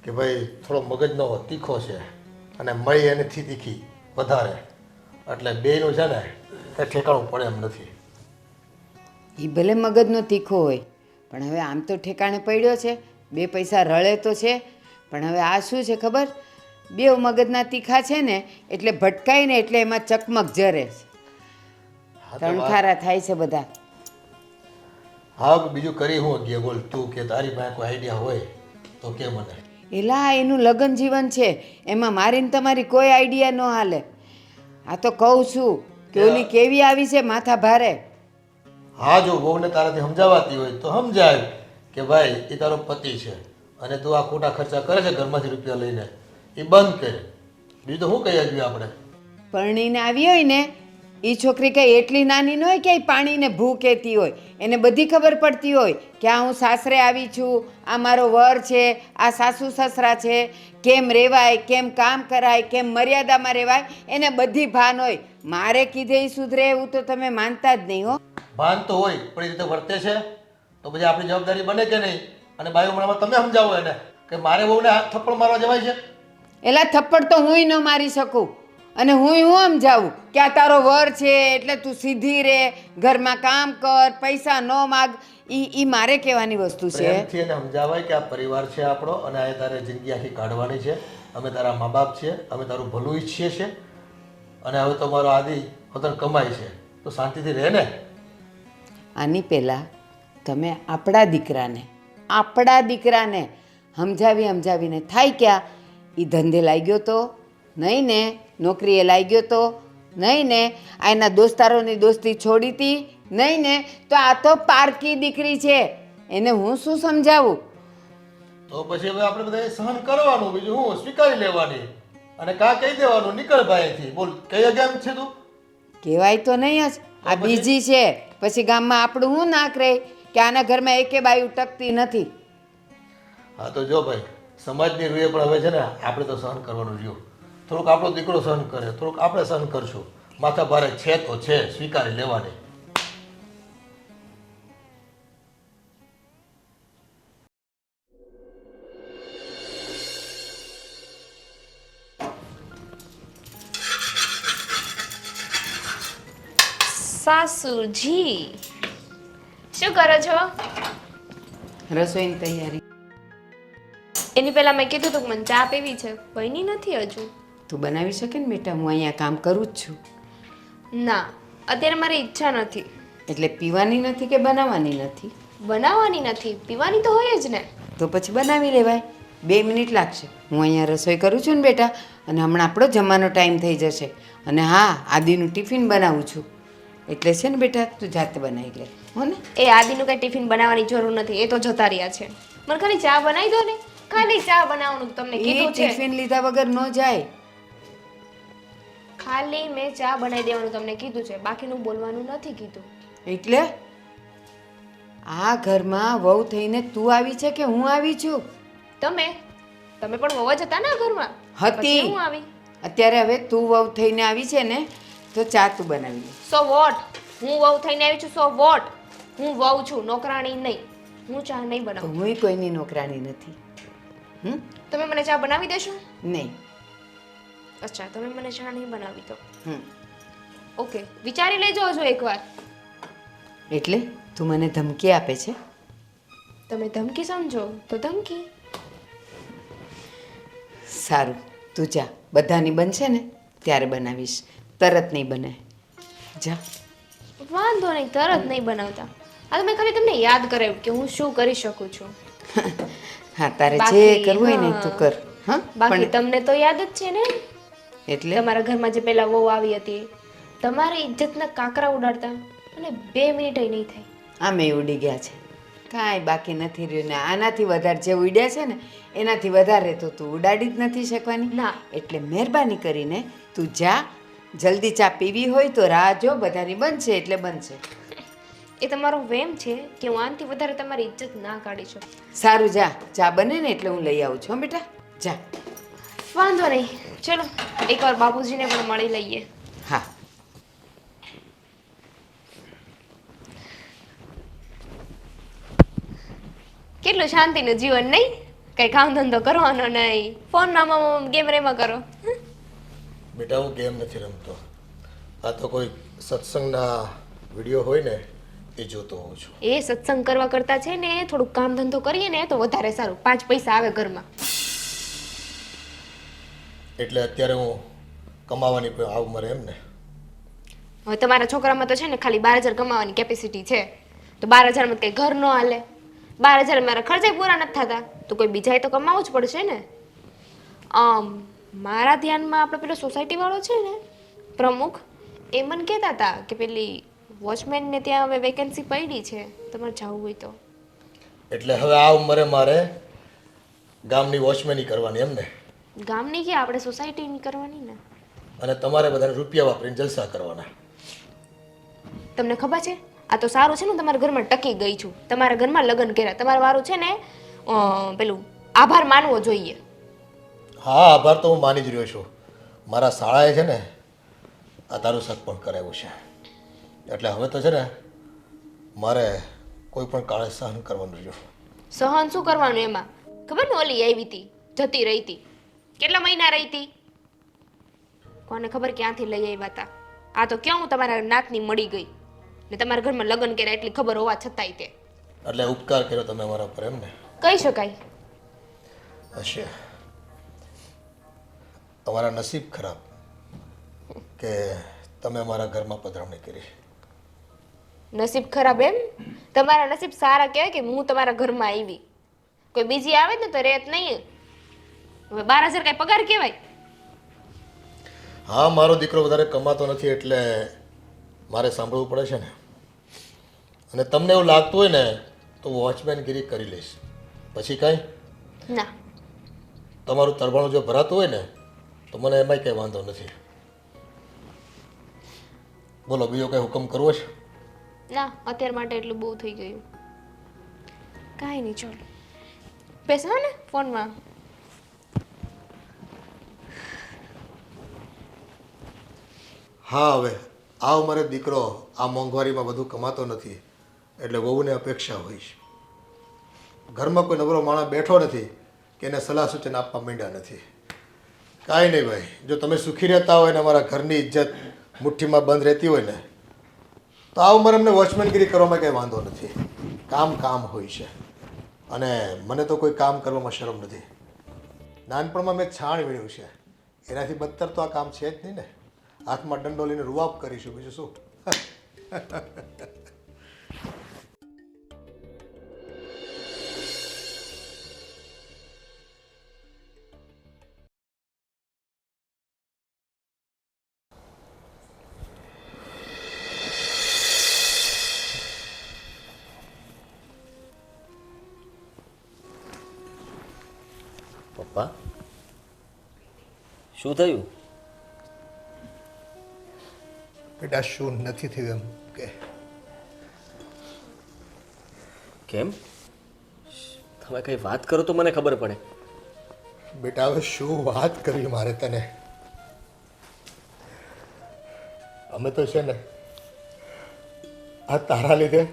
કે ભાઈ થોડો મગજનો તીખો છે અને મળી એનેથી તીખી વધારે, એટલે બેયનું છે ને એ ઠેકાણું પડે એમ નથી. એ ભલે મગજનો તીખો હોય પણ હવે આમ તો ઠેકાણે પડ્યો છે, 2 પૈસા રળે તો છે. પણ હવે આ શું છે ખબર, 2 મગજના તીખા છે ને એટલે ભટકાય ને એટલે એમાં ચકમક જરે છે, તણખારા થાય છે બધા. હા બીજું કરી હું ગયા બોલ તું, કે તારી પાસે કોઈ આઈડિયા હોય તો કે મને. એલા એનું લગ્ન જીવન છે, એમાં મારીને તમારી કોઈ આઈડિયા ન હાલે. આ તો કહું છું કે ઓલી કેવી આવી છે માથા ભારે. હા જો વહુને તારાથી સમજાવાતી હોય તો સમજાય કે ભાઈ એ તારો પતિ છે અને તું આ ખોટા ખર્ચા કરે છે ઘરમાંથી રૂપિયા લઈને, એ બંધ કરે. બીજું તો શું કહી આવ્યું આપણે. પરણીને આવી હોય ને એ છોકરી કંઈ એટલી નાની ન હોય કે પાણીને ભૂ કહેતી હોય. એને બધી ખબર પડતી હોય કે આ હું સાસરે આવી છું, આ મારો વર છે, આ સાસુ સસરા છે, કેમ રહેવાય, કેમ કામ કરાય, કેમ મર્યાદામાં રહેવાય, એને બધી ભાન હોય. મારે કીધે એ સુધરે એવું તો તમે માનતા જ નહીં હો. ભાન તો હોય પણ એ રીતે વર્તે છે તો પછી આપણી જવાબદારી બને કે નહીં. અને બાયું હમણાં તમે સમજાવો એને કે મારે બહુને થપ્પડ મારવા જવાય છે. એલા થપ્પડ તો હુંય ન મારી શકું અને હું સમજાવું કે આ તારો વર છે એટલે તું સીધી રહે, ઘરમાં કામ કર, પૈસા ન માગ. ઈ મારે કહેવાની વસ્તુ છે. પ્રેમથી એને સમજાવાય કે આ પરિવાર છે આપણો અને આ તારે જિંદગી આખી કાઢવાની છે. અમે તારા મા બાપ છીએ, અમે તારું ભલું ઈચ્છીએ છીએ અને હવે તો મારો આદિ વતન કમાય છે તો શાંતિથી રહે ને. આની પહેલાં તમે આપણા દીકરાને સમજાવીને થાય ક્યાં? એ ધંધે લાગ્યો તો નહીં ને, નોકરીએ લાગ્યો તો નહીં ને, આ એના દોસ્તારોની દોસ્તી છોડી હતી નહીં ને, તો આ તો પારકી દીકરી છે, એને હું શું સમજાવું? તો પછી હવે આપણે બધા સહન કરવાનું, બીજું હું સ્વીકારી લેવાની અને કા કહી દેવાનું નીકળ ભાઈથી. બોલ કઈ કેમ છે તું? કહેવાય તો નહીં જ, આ બીજી છે. પછી ગામમાં આપણું શું નાક રહે કે આના ઘરમાં એકે બાયું ટકતી નથી. હા તો જો ભાઈ સમાજની રૂએ પણ હવે છે ને આપણે તો સહન કરવાનું રહ્યું. થોડુંક આપણો દીકરો સહન કરે, થોડુંક આપણે સહન કરશું. માથા ભારે છે તો છે, સ્વીકારી લેવાની. સાસુજી શું કરો છો? રસોઈની તૈયારી. એની પહેલા મેં કીધું તું મને ચા પીવી છે, બની નથી હજુ. તું બનાવી શકે ને બેટા, હું અહીંયા કામ કરું જ છું. ના અત્યારે મારી ઈચ્છા નથી. એટલે પીવાની નથી કે બનાવવાની નથી? બનાવવાની નથી, પીવાની તો હોય જ ને. તો પછી બનાવી લેવાય, 2 મિનિટ લાગશે. હું અહીંયા રસોઈ કરું છું ને બેટા, અને હમણાં આપણો જમવાનો ટાઈમ થઈ જશે. અને હા, આદિનું ટિફિન બનાવું છું એટલે છે ને બેટા તું જાતે બનાવી લે હો ને. એ આદિનું કઈ ટિફિન બનાવવાની જરૂર નથી, એ તો જતા રહ્યા છે. મને ખાલી ચા બનાવી દો ને, ખાલી ચા બનાવવાનું તમને કીધું છે. ટિફિન લીધા વગર ન જાય. ખાલી મેં ચા બનાવી દેવાનું તમને કીધું છે, બાકીનું બોલવાનું નથી કીધું. એટલે આ ઘરમાં વહુ થઈને તું આવી છે કે હું આવી છું? તમે પણ વહુ જ હતા ને આ ઘરમાં? હતી. હું આવી. અત્યારે હવે તું વહુ થઈને આવી છે ને તો ચા તું બનાવી લે. So what? હું વહુ થઈને આવી છું, સો વોટ? હું વહુ છું, નોકરાણી નહીં. હું ચા નહીં બનાવું. હું કોઈની નોકરાણી નથી. તમે મને ચા બનાવી દેશો? નહીં. અચ્છા, તમે મને ચા નહીં બનાવી દો. હમ. ઓકે, વિચારી લેજો હજુ એકવાર. એટલે તું મને ધમકી આપે છે? તમે ધમકી સમજો તો ધમકી. સારું, તું જા, બધાની બનશે ને ત્યારે બનાવીશ, તરત નહીં બને. જા. વાંધો નહીં, તરત નહીં બનાવતા. આ તો મેં ખાલી તમને યાદ કરાવ્યું કે હું શું કરી શકું છું. હા, તારે જે બાકી, કરવું હોય ને હા. તું કર. હા, બાકી તમને તો યાદ જ છે ને, એટલે તમારા ઘરમાં જે પેલા વહુ આવી હતી, તમારી ઇજ્જતના કાંકરા ઉડાડતા અને 2 મિનિટ નહીં થઈ. આમે ઉડી ગયા છે, કાંઈ બાકી નથી રહ્યું ને. આનાથી વધારે જે ઉડ્યા છે ને એનાથી વધારે તો તું ઉડાડી જ નથી શકવાની. ના. એટલે મહેરબાની કરીને તું જા, જલ્દી ચા પીવી હોય તો રાહ જો, બધાની બનશે એટલે બનશે. એ તમારો વેમ છે કે હું આનાથી વધારે તમારી ઇજ્જત ના કાઢી શકું. સારું જા, ચા બને ને એટલે હું લઈ આવું છું હો બેટા, જા. વાંધો નહીં, ચલો એકવાર બાપુજીને પણ મળી લઈએ. હા. કેટલું શાંતિનું જીવન નહીં, કઈ કામ ધંધો કરવાનો નહીં, ફોનમાં ગેમ રેમાં કરો. બેટા હું ગેમ નથી રમતો, આ તો કોઈ સત્સંગના વિડીયો હોય ને એ જોતો હોઉં છું. એ સત્સંગ કરવા કરતા છે ને થોડુંક કામ ધંધો કરીએ ને તો વધારે સારું, 5 પૈસા આવે ઘરમાં. એટલે અત્યારે હું કમાવાની આવ મરે એમ ને. હવે તમારા છોકરામાં તો છે ને ખાલી 12,000 કમાવાની કેપેસિટી છે, તો 12,000 માં કઈ ઘર ન હાલે. 12,000 મારા ખર્ચા પૂરા નથી થતા, તો કોઈ બીજાએ તો કમાવું જ પડશે ને. મારા ધ્યાનમાં આપણે પેલો સોસાયટી વાળો છે ને પ્રમુખ, એ મને કહેતા હતા કે પેલી વોચમેનને ત્યાં હવે વેકેન્સી પડી છે, તમારે જવું હોય તો. એટલે હવે આ ઉંમરે મારે ગામની વોચમેની કરવાની એમ ને. ગામની કે આપણે સોસાયટીની કરવાની ને. અને તમારે બધાને રૂપિયા વાપરીને જલસા કરવાના. તમને ખબર છે, આ તો સારું છે ને તમારા ઘરમાં ટકી ગઈ છું, તમારા ઘરમાં લગ્ન કર્યા, તમારું વારું છે ને પેલું આભાર માનવો જોઈએ. હા, આભાર તો હું માની જ રહ્યો છું. મારા શાળાએ છે ને આ તારું સગ પણ કરાવ્યું છે, એટલે હવે તો છે ને મારે કોઈ પણ કાળે સહન કરવાનું રહ્યું. સહન શું કરવાનું એમાં? ખબર ને ઓલી આવી હતી, જતી રહી હતી, કેટલા મહિના રહી હતી, કોને ખબર ક્યાંથી લઈ આવ્યા હતા. આ તો ક્યાં હું તમારા નાતની મળી ગઈ ને તમારા ઘરમાં લગ્ન કર્યા એટલી ખબર હોવા છતાંય તે. એટલે ઉપકાર કર્યો તમે મારા પર એમ ને. કહી શકાય. હશે તમારા નસીબ ખરાબ કે તમે મારા ઘરમાં પધરામણી કરી. નસીબ ખરાબ એમ? તમારા નસીબ સારા કહેવાય કે હું તમારા ઘરમાં આવી. કોઈ બીજી આવે ને તો રેત નહીં. હવે 12,000 કઈ પગાર કહેવાય? હા, મારો દીકરો વધારે કમાતો નથી એટલે મારે સાંભળવું પડે છે ને. અને તમને એવું લાગતું હોય ને તો વોચમેનગીરી કરી લઈશ, પછી કાંઈ ના. તમારું તરભાણું જો ભરાતું હોય ને તો મને એમાંય કંઈ વાંધો નથી. બોલો, બીજો કંઈ હુકમ કરવો છે? ના, અત્યાર માટે એટલું બહુ થઈ ગયું. કાંઈ નહીં, ચાલો બેસો ને ફોનમાં. હા, હવે આ ઉંમરે દીકરો આ મોંઘવારીમાં બધું કમાતો નથી એટલે વહુને અપેક્ષા હોય છે. ઘરમાં કોઈ નબળો માણસ બેઠો નથી કે એને સલાહ સૂચન આપવા માંડ્યા નથી. કાંઈ નહીં ભાઈ, જો તમે સુખી રહેતા હોય ને અમારા ઘરની ઇજ્જત મુઠ્ઠીમાં બંધ રહેતી હોય ને તો આ ઉંમરે અમને વોચમેનગીરી કરવામાં કંઈ વાંધો નથી. કામ કામ હોય છે અને મને તો કોઈ કામ કરવામાં શરમ નથી. નાનપણમાં મેં છાણ વીણ્યું છે, એનાથી બદતર તો આ કામ છે જ નહીં ને. હાથમાં દંડો લઈને રૂવાબ કરીશું, બીજું શું. પપ્પા, શું થયું? બેટા, શું નથી થયું એમ કે? કેમ? તમે કઈ વાત કરો તો મને ખબર પડે. બેટા, હવે શું વાત કરવી મારે તને? અમે તો છે ને આ તારા લીધે,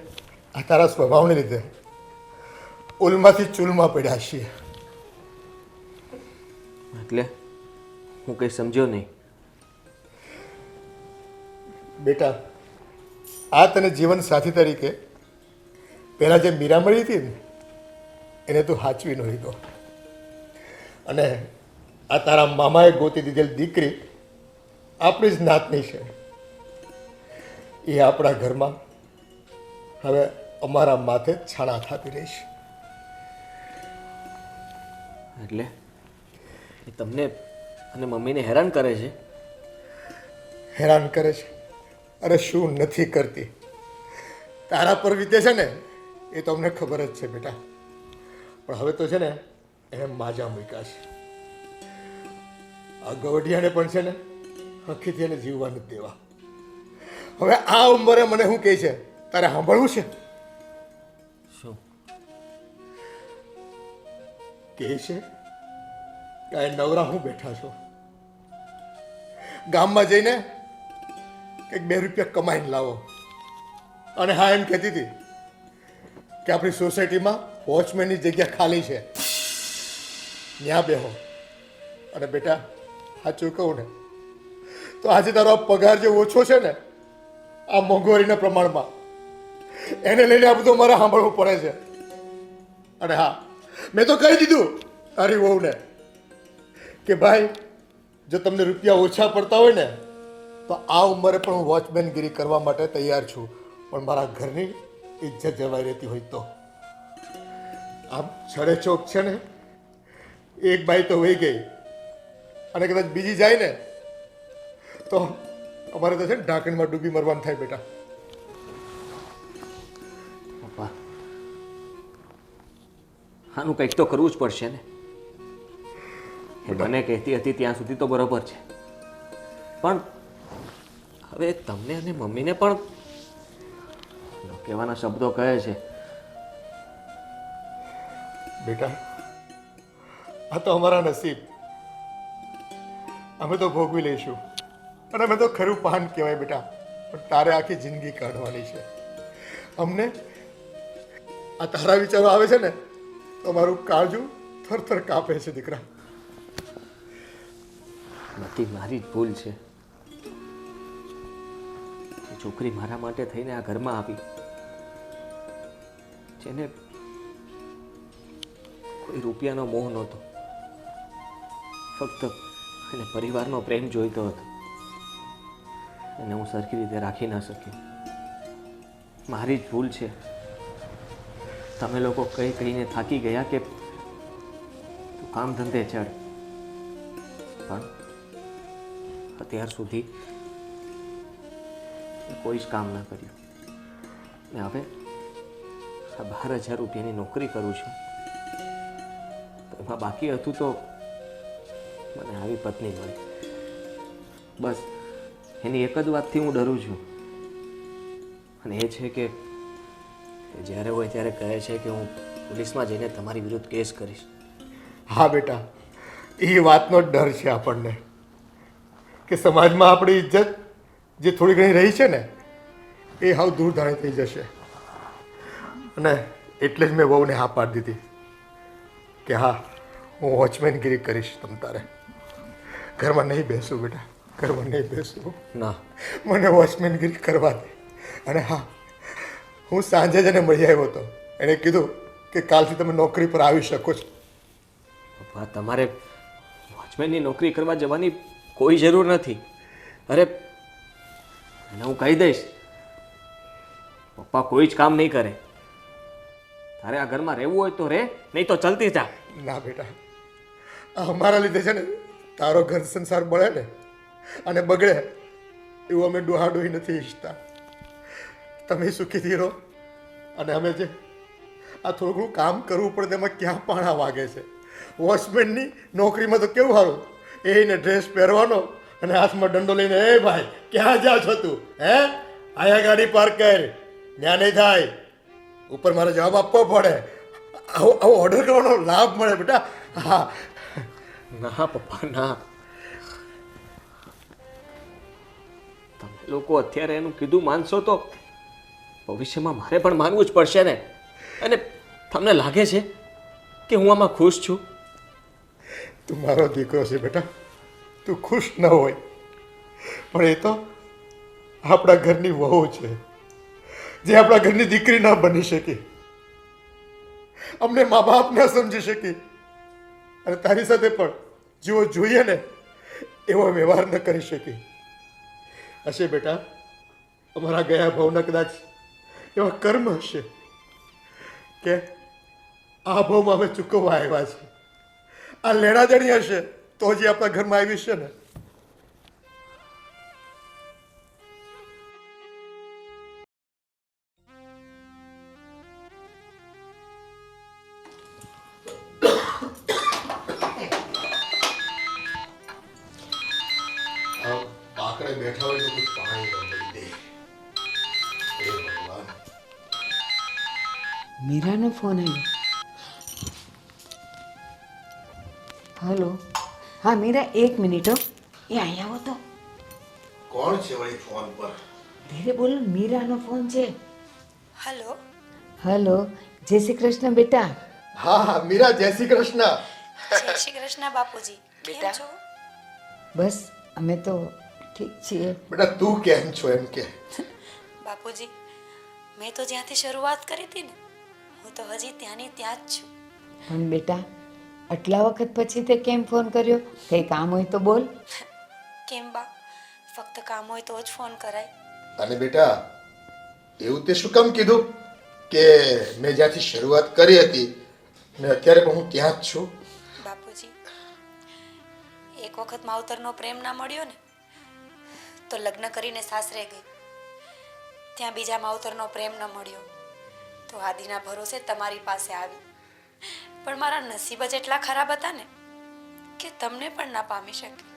આ તારા સ્વભાવને લીધે ઉલમાંથી ચૂલમાં પડ્યા છીએ. એટલે હું કંઈ સમજ્યો નહીં. બેટા, આ તને જીવન સાથી તરીકે પહેલાં જે મીરા મળી હતી ને એને તું હાચવી ન લીધો, અને આ તારા મામાએ ગોતી દીધેલ દીકરી આપણી જ નાતની છે. એ આપણા ઘરમાં હવે અમારા માથે છાણા થાપી રહી છે. એટલે એ તમને અને મમ્મીને હેરાન કરે છે? હેરાન કરે છે? અરે શું નથી કરતી. તારા પર વીતે છે ને એ તો અમને ખબર જ છે બેટા, પણ હવે તો છે ને એને માજા મૂક્યા છે. આ ગવડિયાને પણ છે ને હકીથી એને જીવવા નથી દેવા. હવે આ ઉંમરે મને શું કહે છે તારે સાંભળવું છે? શું? કે છે કે આ નવરા હું બેઠા છો, ગામમાં જઈને કંઈક 2 રૂપિયા કમાઈને લાવો. અને હા, એમ કહેતી હતી કે આપણી સોસાયટીમાં વોચમેનની જગ્યા ખાલી છે, ત્યાં બેહો. અને બેટા, સાચું કહું ને તો આજે તારો આ પગાર જે ઓછો છે ને, આ મોંઘવારીના પ્રમાણમાં, એને લઈને આ બધું મારે સાંભળવું પડે છે. અને હા, મેં તો કહી દીધું તારી વહુને કે ભાઈ, જો તમને રૂપિયા ઓછા પડતા હોય ને તો આ ઉંમરે પણ હું વોચમેનગીરી કરવા માટે તૈયાર છું, પણ મારા ઘરની ઇજ્જત જળવાઈ રહેતી હોય તો. આમ છડે ચોક છે ને, એક બાઈ તો વહી ગઈ, અને કદાચ બીજી જાય ને તો અમારે તો છે ને ઢાંકણમાં ડૂબી મરવાનું થાય બેટા. પપ્પા, આનું કંઈક તો કરવું જ પડશે ને. એ મને કહેતી હતી ત્યાં સુધી તો બરોબર છે, પણ હવે તમને અને મમ્મીને પણ કહેવાના શબ્દો કહે છે. બેટા, આ તો અમારા નસીબ, અમે તો ભોગવી લઈશું. અને અમે તો ખરું પાન કહેવાય બેટા, પણ તારે આખી જિંદગી કાઢવાની છે. અમને આ તારા વિચારો આવે છે ને તો મારું કાળજું થરથર કાપે છે દીકરા. બધી મારી જ ભૂલ છે. જે છોકરી મારા માટે થઈને આ ઘરમાં આવી, જેને કોઈ રૂપિયાનો મોહ નહોતો, ફક્ત એને પરિવારનો પ્રેમ જોઈતો હતો, એને હું સરખી રીતે રાખી ન શક્યો. મારી જ ભૂલ છે. તમે લોકો કહીને થાકી ગયા કે તું કામ ધંધે ચડ, પણ અત્યાર સુધી કોઈ જ કામ ન કર્યું. ને હવે આ 12,000 રૂપિયાની નોકરી કરું છું, તો એમાં બાકી હતું તો મને આવી પત્ની મળી. બસ એની એક જ વાતથી હું ડરું છું, અને એ છે કે જ્યારે હોય ત્યારે કહે છે કે હું પોલીસમાં જઈને તમારી વિરુદ્ધ કેસ કરીશ. હા બેટા, એ વાતનો જ ડર છે આપણને કે સમાજમાં આપણી ઇજ્જત જે થોડી ઘણી રહી છે ને, એ હાવ દૂરધાણી થઈ જશે. અને એટલે જ મેં વહુને હા પાડી દીધી કે હા, હું વોચમેનગીરી કરીશ. તમ તારે ઘરમાં નહીં બેસું બેટા, ઘરમાં નહીં બેસું. ના, મને વોચમેનગીરી કરવા દે. અને હા, હું સાંજે જ એને મળી આવ્યો હતો. એણે કીધું કે કાલથી તમે નોકરી પર આવી શકો છો. પપ્પા, તમારે વોચમેનની નોકરી કરવા જવાની કોઈ જરૂર નથી. અરે એને હું કહી દઈશ, પપ્પા કોઈ જ કામ નહીં કરે. તારે આ ઘરમાં રહેવું હોય તો રહે, નહીં તો ચલતી જા. ના બેટા, આ અમારા લીધે છે ને તારો ઘર સંસાર બળે ને અને બગડે એવું અમે ડોહાડોહી નથી ઈચ્છતા. તમે સુખીથી રહો, અને અમે જે આ થોડું ઘણું કામ કરવું પડે તેમાં ક્યાં પાણા વાગે છે. વોચમેનની નોકરીમાં તો કેવું સારું, એને ડ્રેસ પહેરવાનો અને હાથમાં દંડો લઈને, એ ભાઈ ક્યાં જા છો તું? હે, આયા ગાડી પાર્ક કર, ત્યાં નહીં થાય. ઉપર મારે જવાબ આપવો પડે. આવો ઓર્ડર કરવાનો લાભ મળે બેટા. હા. ના પપ્પા, ના. તમે લોકો અત્યારે એનું કીધું માનશો તો ભવિષ્યમાં મારે પણ માનવું જ પડશે ને. અને તમને લાગે છે કે હું આમાં ખુશ છું? તું મારો દીકરો છે બેટા, તું ખુશ ન હોય, પણ એ તો આપણા ઘરની વહુ છે, જે આપણા ઘરની દીકરી ના બની શકી, અમને મા બાપ ના સમજી શકી, અને તારી સાથે પણ જેવો જોઈએ ને એવો વ્યવહાર ન કરી શકી. હશે બેટા, અમારા ગયા ભાવના કદાચ એવા કર્મ હશે કે આ ભાવમાં અમે ચૂકવવા આવ્યા છે. આ લેણાદેણી હશે તો જે આપણા ઘરમાં આવી છે ને. પાકડે બેઠા હોય તો પાણી ન મળી દે. હે ભગવાન. મીરાનો ફોન આવ્યો. હલો. હા મીરા, એક મિનિટ હો. એ અહીંયા આવો તો. કોણ છે વળી ફોન પર? ધીરે બોલો, મીરાનો ફોન છે. હલો. હલો, જય શ્રી કૃષ્ણ બેટા. હા હા મીરા, જય શ્રી કૃષ્ણ. જય શ્રી કૃષ્ણ બાપુજી. બેટા. બસ અમે તો ઠીક છીએ. બેટા તું કેમ છો એમ કે? બાપુજી, મેં તો જ્યાંથી શરૂઆત કરી હતી ને, હું તો હજી ત્યાંની ત્યાં જ છું. પણ બેટા, આટલા વખત પછી તે કેમ ફોન કર્યો? કંઈ કામ હોય તો બોલ. કેમ બા, ફક્ત કામ હોય તો જ ફોન કરાય? અને બેટા એવું તે શું કામ કીધું કે મેં જ્યાંથી શરૂઆત કરી હતી ને અત્યારે પણ હું ત્યાં જ છું? બાપુજી, એક વખત માવતરનો પ્રેમ ના મળ્યો ને, તો લગ્ન કરીને સાસરે ગઈ. ત્યાં બીજા માવતરનો પ્રેમ ન મળ્યો તો આદિના ભરોસે તમારી પાસે આવી. પણ મારા નસીબ જ એટલા ખરાબ હતા ને કે તમને પણ ના પામી શકી.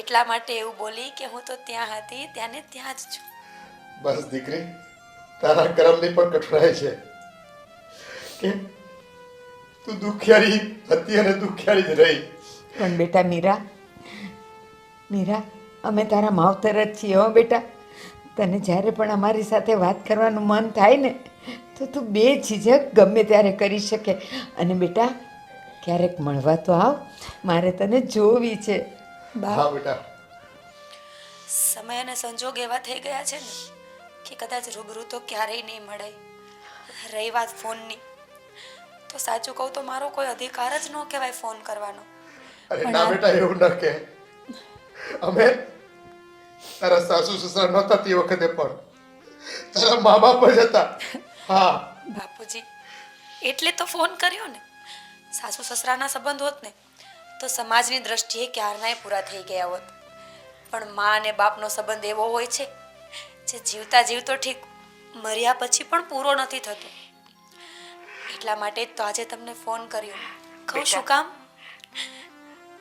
એટલા માટે એવું બોલી કે હું તો ત્યાં હતી ત્યાં ને ત્યાં જ છું. બસ દીકરી, તારા કર્મની પણ કઠણાઈ છે કે તું દુખિયારી હતી અને દુખિયારી જ રહી. પણ બેટા મીરા, મીરા, અમે તારા માવતર જ છીએ હો બેટા. તને જ્યારે પણ અમારી સાથે વાત કરવાનું મન થાય ને તો તું બે ઝીઝક ગમે ત્યારે કરી શકે. અને બેટા ક્યારેક મળવા તો આવ, મારે તને જોવી છે. હા બેટા. સમય અને સંજોગ એવા થઈ ગયા છે ને કે કદાચ રૂબરૂ તો ક્યારેય નહીં મળાય. રહી વાત ફોનની, તો સાચું કહું તો મારો કોઈ અધિકાર જ ન કહેવાય ફોન કરવાનો. અરે ના બેટા, એવું ન કે. અમે તારા સાસુ સસરા નહોતા તે વખતે પણ તારા મા બાપ જ હતા. હા બાપુજી, એટલે તો ફોન કર્યો ને. સાસુ સસરાના સંબંધ હોત ને તો સમાજની દ્રષ્ટિએ ક્યારનાય પૂરા થઈ ગયા હોત. પણ મા અને બાપનો સંબંધ એવો હોય છે જે જીવતા જીવતો ઠીક, મર્યા પછી પણ પૂરો નથી થતો. એટલા માટે જ તો આજે તમને ફોન કર્યો. કહું શું કામ?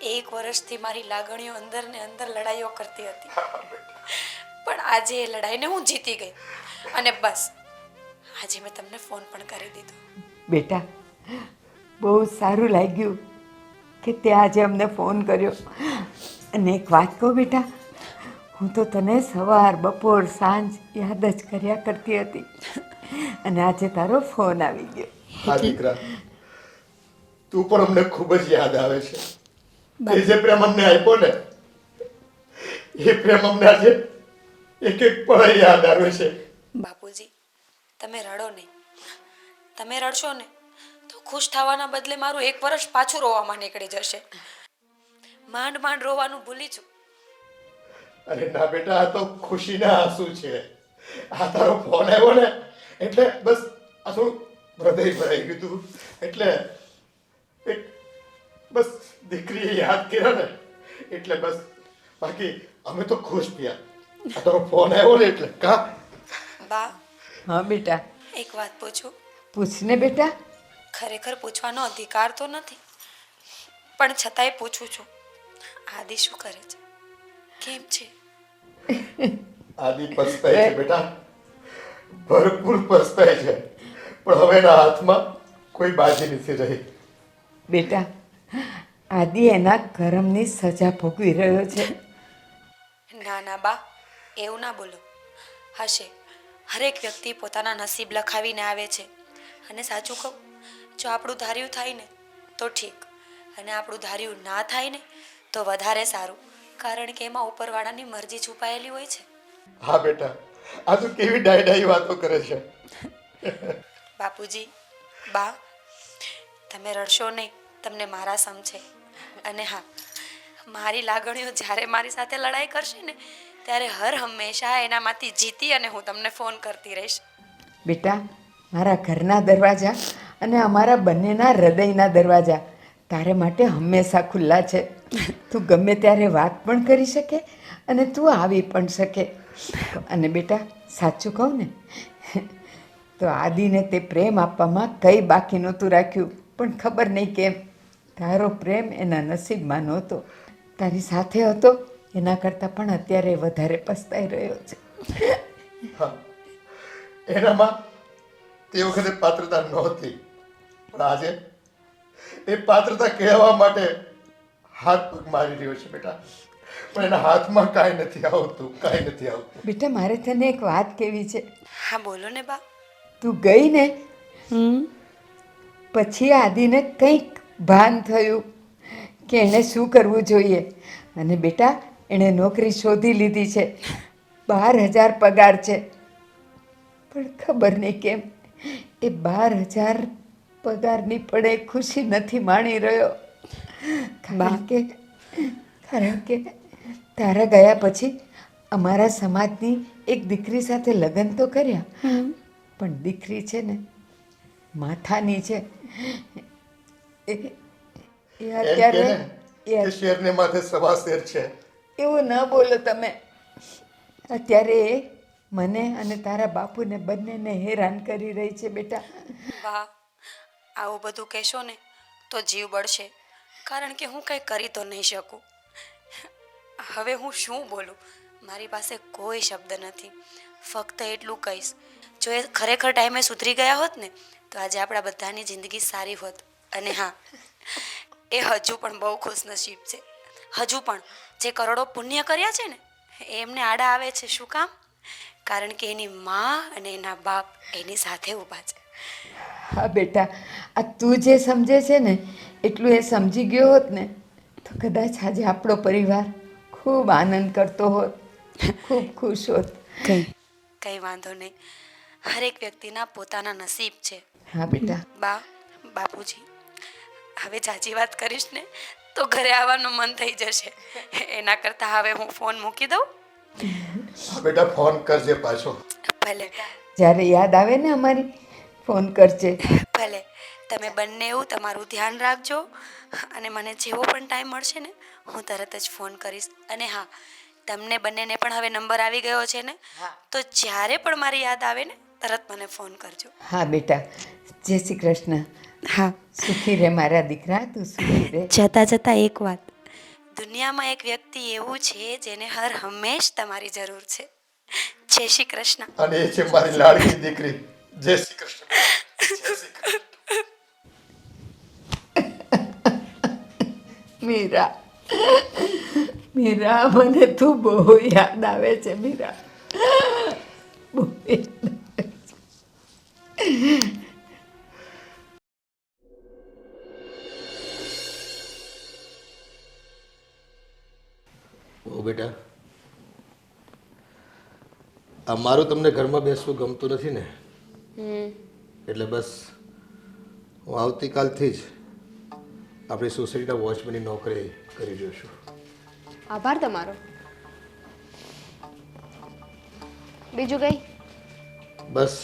1 વર્ષથી મારી લાગણીઓ અંદર ને અંદર લડાઈઓ કરતી હતી, પણ આજે એ લડાઈને હું જીતી ગઈ. અને બસ આજે મેં તમને ફોન પણ કરી દીધો. બેટા, બહુ સારું લાગ્યું કે તે આજે અમને ફોન કર્યો. અને એક વાત કહું બેટા, હું તો તને સવાર બપોર સાંજ યાદ જ કર્યા કરતી હતી અને આજે તારો ફોન આવી ગયો. હા દીકરા, તું પણ અમને ખૂબ જ યાદ આવે છે. એ જે પ્રેમ અમને આપ્યો ને, એ પ્રેમ અમને આજે એક એક પળ યાદ આવે છે. બાપુજી, તમે રડો નહીં. તમે રડશો ને તો ખુશ થવાના બદલે મારું 1 વર્ષ પાછું રોવામાં નીકળી જશે. માંડ માંડ રોવાનું ભૂલી છું. અરે ના બેટા, આ તો ખુશીના આંસુ છે. આ તારો ફોન આવ્યો ને એટલે બસ આ થોડું હૃદય ભરાઈ ગયું હતું. એટલે એક બસ દીકરીએ યાદ કર્યા ને એટલે બસ, બાકી અમે તો ખુશ થયા. આ તારો ફોન આવ્યો ને એટલે કા. બા, હા બેટા. એક વાત પૂછું? પૂછને બેટા. ખરેખર પૂછવાનો અધિકાર તો નથી, પણ છતાંય પૂછું છું. આદિ શું કરે છે? કેમ છે? આદિ પસ્તાય છે બેટા, ભરપૂર પસ્તાય છે. પણ હવે એના હાથમાં કોઈ બાજી નથી રહી. બેટા, આદિ એના કર્મની સજા ભોગવી રહ્યો છે. ના ના બા, એવું ના બોલો. હશે, હરેક વ્યક્તિ પોતાના નસીબ લખાવીને આવે છે. અને સાચું કહું, જો આપણું ધાર્યું થાય ને તો ઠીક, અને આપણું ધાર્યું ના થાય ને તો વધારે સારું. કારણ કે એમાં ઉપરવાળાની મરજી છુપાયેલી હોય છે. હા બેટા, આ તું કેવી ડાઈ ડાઈ વાતો કરે છે. બાપુજી, બા, તમે રડશો નહીં. તમને મારા સમ છે. અને હા, મારી લાગણીઓ જ્યારે મારી સાથે લડાઈ કરશે ને ત્યારે હર હંમેશા એનામાંથી જીતી અને હું તમને ફોન કરતી રહીશ. બેટા, મારા ઘરના દરવાજા અને અમારા બંનેના હૃદયના દરવાજા તારે માટે હંમેશા ખુલ્લા છે. તું ગમે ત્યારે વાત પણ કરી શકે અને તું આવી પણ શકે. અને બેટા, સાચું કહું ને તો આદિને તે પ્રેમ આપવામાં કંઈ બાકી નહોતું રાખ્યું. પણ ખબર નહીં કેમ તારો પ્રેમ એના નસીબમાં નહોતો. તારી સાથે હતો એના કરતાં પણ અત્યારે વધારે પસ્તાઈ રહ્યો છે. હા, એનામાં તે વખતે પાત્રતા નહોતી, પણ આજે એ પાત્રતા કહેવા માટે હાથ પગ મારી રહ્યો છે બેટા, પણ એના હાથમાં કાંઈ નથી આવતું, કાંઈ નથી આવતું. બેટા મારે તને એક વાત કહેવી છે. હા બોલો ને બા. તું ગઈ ને પછી આદિને કંઈક ભાન થયું કે એણે શું કરવું જોઈએ, અને બેટા એણે નોકરી શોધી લીધી છે, 12,000 પગાર છે. પણ ખબર નહીં કેમ એ 12,000 પગારની પણ એ ખુશી નથી માણી રહ્યો. કારણ કે તારા ગયા પછી અમારા સમાજની એક દીકરી સાથે લગ્ન તો કર્યા, પણ દીકરી છે ને માથાની છે. એ એમ અત્યારે કે ને કે શેરને માથે સવા શેર છે. એવું ન બોલો તમે. અત્યારે એ મને અને તારા બાપુને બંનેને હેરાન કરી રહી છે બેટા. બા આવું બધું કહેશો ને તો જીવ બળશે, કારણ કે હું કંઈ કરી તો નહીં શકું. હવે હું શું બોલું, મારી પાસે કોઈ શબ્દ નથી. ફક્ત એટલું કહીશ, જો એ ખરેખર ટાઈમે સુધરી ગયા હોત ને તો આજે આપણા બધાની જિંદગી સારી હોત. અને હા, એ હજુ પણ બહુ ખુશનસીબ છે. હજુ પણ જે કરોડો પુણ્ય કર્યા છે ને એ એમને આડા આવે છે. શું કામ? કારણ કે એની માં અને એના બાપ એની સાથે ઊભા છે. હા બેટા, આ તું જે સમજે છે ને એટલું એ સમજી ગયો હોત ને તો કદાચ આજે આપણો પરિવાર ખૂબ આનંદ કરતો હોત, ખૂબ ખુશ હોત. કંઈ વાંધો નહીં, હરેક વ્યક્તિના પોતાના નસીબ છે. હા બેટા. બા, બાપુજી, હવે જાજી વાત કરીશ ને તો ઘરે આવવાનું મન થઈ જશે. એના કરતાં હવે હું ફોન મૂકી દઉં. હા બેટા, ફોન કરજે પાછો. ભલે જ્યારે યાદ આવે ને અમારી, ફોન કરજે. ભલે. તમે બંને એવું તમારું ધ્યાન રાખજો, અને મને જેવો પણ ટાઈમ મળશે ને હું તરત જ ફોન કરીશ. અને હા, તમને બંનેને પણ હવે નંબર આવી ગયો છે ને, તો જ્યારે પણ મારી યાદ આવે ને તરત મને ફોન કરજો. હા બેટા, જય શ્રી કૃષ્ણ. હા. સુખી રે મારા દીકરા, તું સુખી રે. જતાં જતાં એક વાત, દુનિયામાં એક વ્યક્તિ એવું છે જેને હર હંમેશ તમારી જરૂર છે. જય શ્રી કૃષ્ણ. અને એ છે મારી લાડકી દીકરી. જય શ્રી કૃષ્ણ. જય શ્રી કૃષ્ણ. મીરા, મીરા, મને તું બહુ યાદ આવે છે મીરા, બહુ યાદ આવે છે. ઓ બેટા, આ મારું તમને ઘરમાં બેસવું ગમતું નથી ને, એટલે બસ હું આવતીકાલથી જ આપણી સોસાયટીના વોચમેનની નોકરી કરી રહ્યો છું. આભાર તમારો. બીજું કંઈ? બસ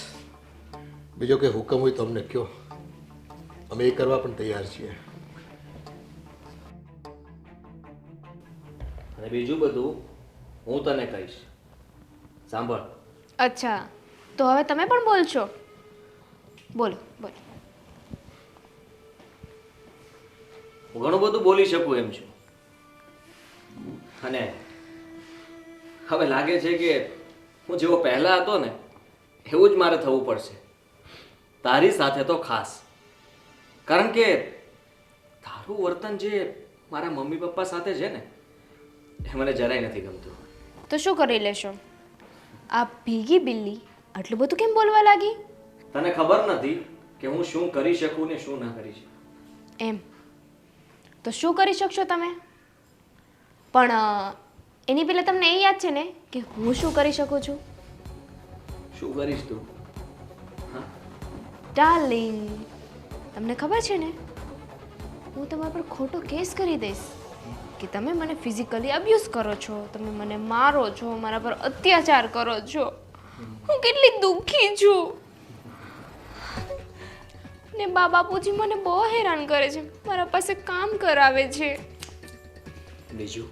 બીજો કંઈ હુકમ હોય તો અમને કહો, અમે એ કરવા પણ તૈયાર છીએ. અને બીજું બધું હું તને કહીશ. સાંભળ. અચ્છા, તો હવે તમે પણ બોલશો? બોલો બોલો. હું ઘણું બધું બોલી શકું એમ છું, અને હવે લાગે છે કે હું જેવો પહેલા હતો ને એવું જ મારે થવું પડશે, તારી સાથે તો ખાસ. કારણ કે તારું વર્તન જે મારા મમ્મી પપ્પા સાથે છે ને એ મને જરાય નથી ગમતું. તો શું કરી લેશો? આ ભીગી બિલ્લી આટલું બધું કેમ બોલવા લાગી? તને ખબર નથી કે હું શું કરી શકું ને શું ના કરી શકું. એમ તો શું કરી શકશો તમે? પણ એની પહેલાં તમને એ યાદ છે ને કે હું શું કરી શકું છું? શું કરીશ તું? ડાર્લિંગ, તમને ખબર છે ને હું તમારા પર ખોટો કેસ કરી દઈશ કે તમે મને ફિઝિકલી અબ્યુઝ કરો છો, તમે મને મારો છો, મારા પર અત્યાચાર કરો છો. હું કેટલી દુઃખી છું. ને બાપુજી મને બહુ હેરાન કરે છે, મારા પાસે કામ કરાવે છે. બીજું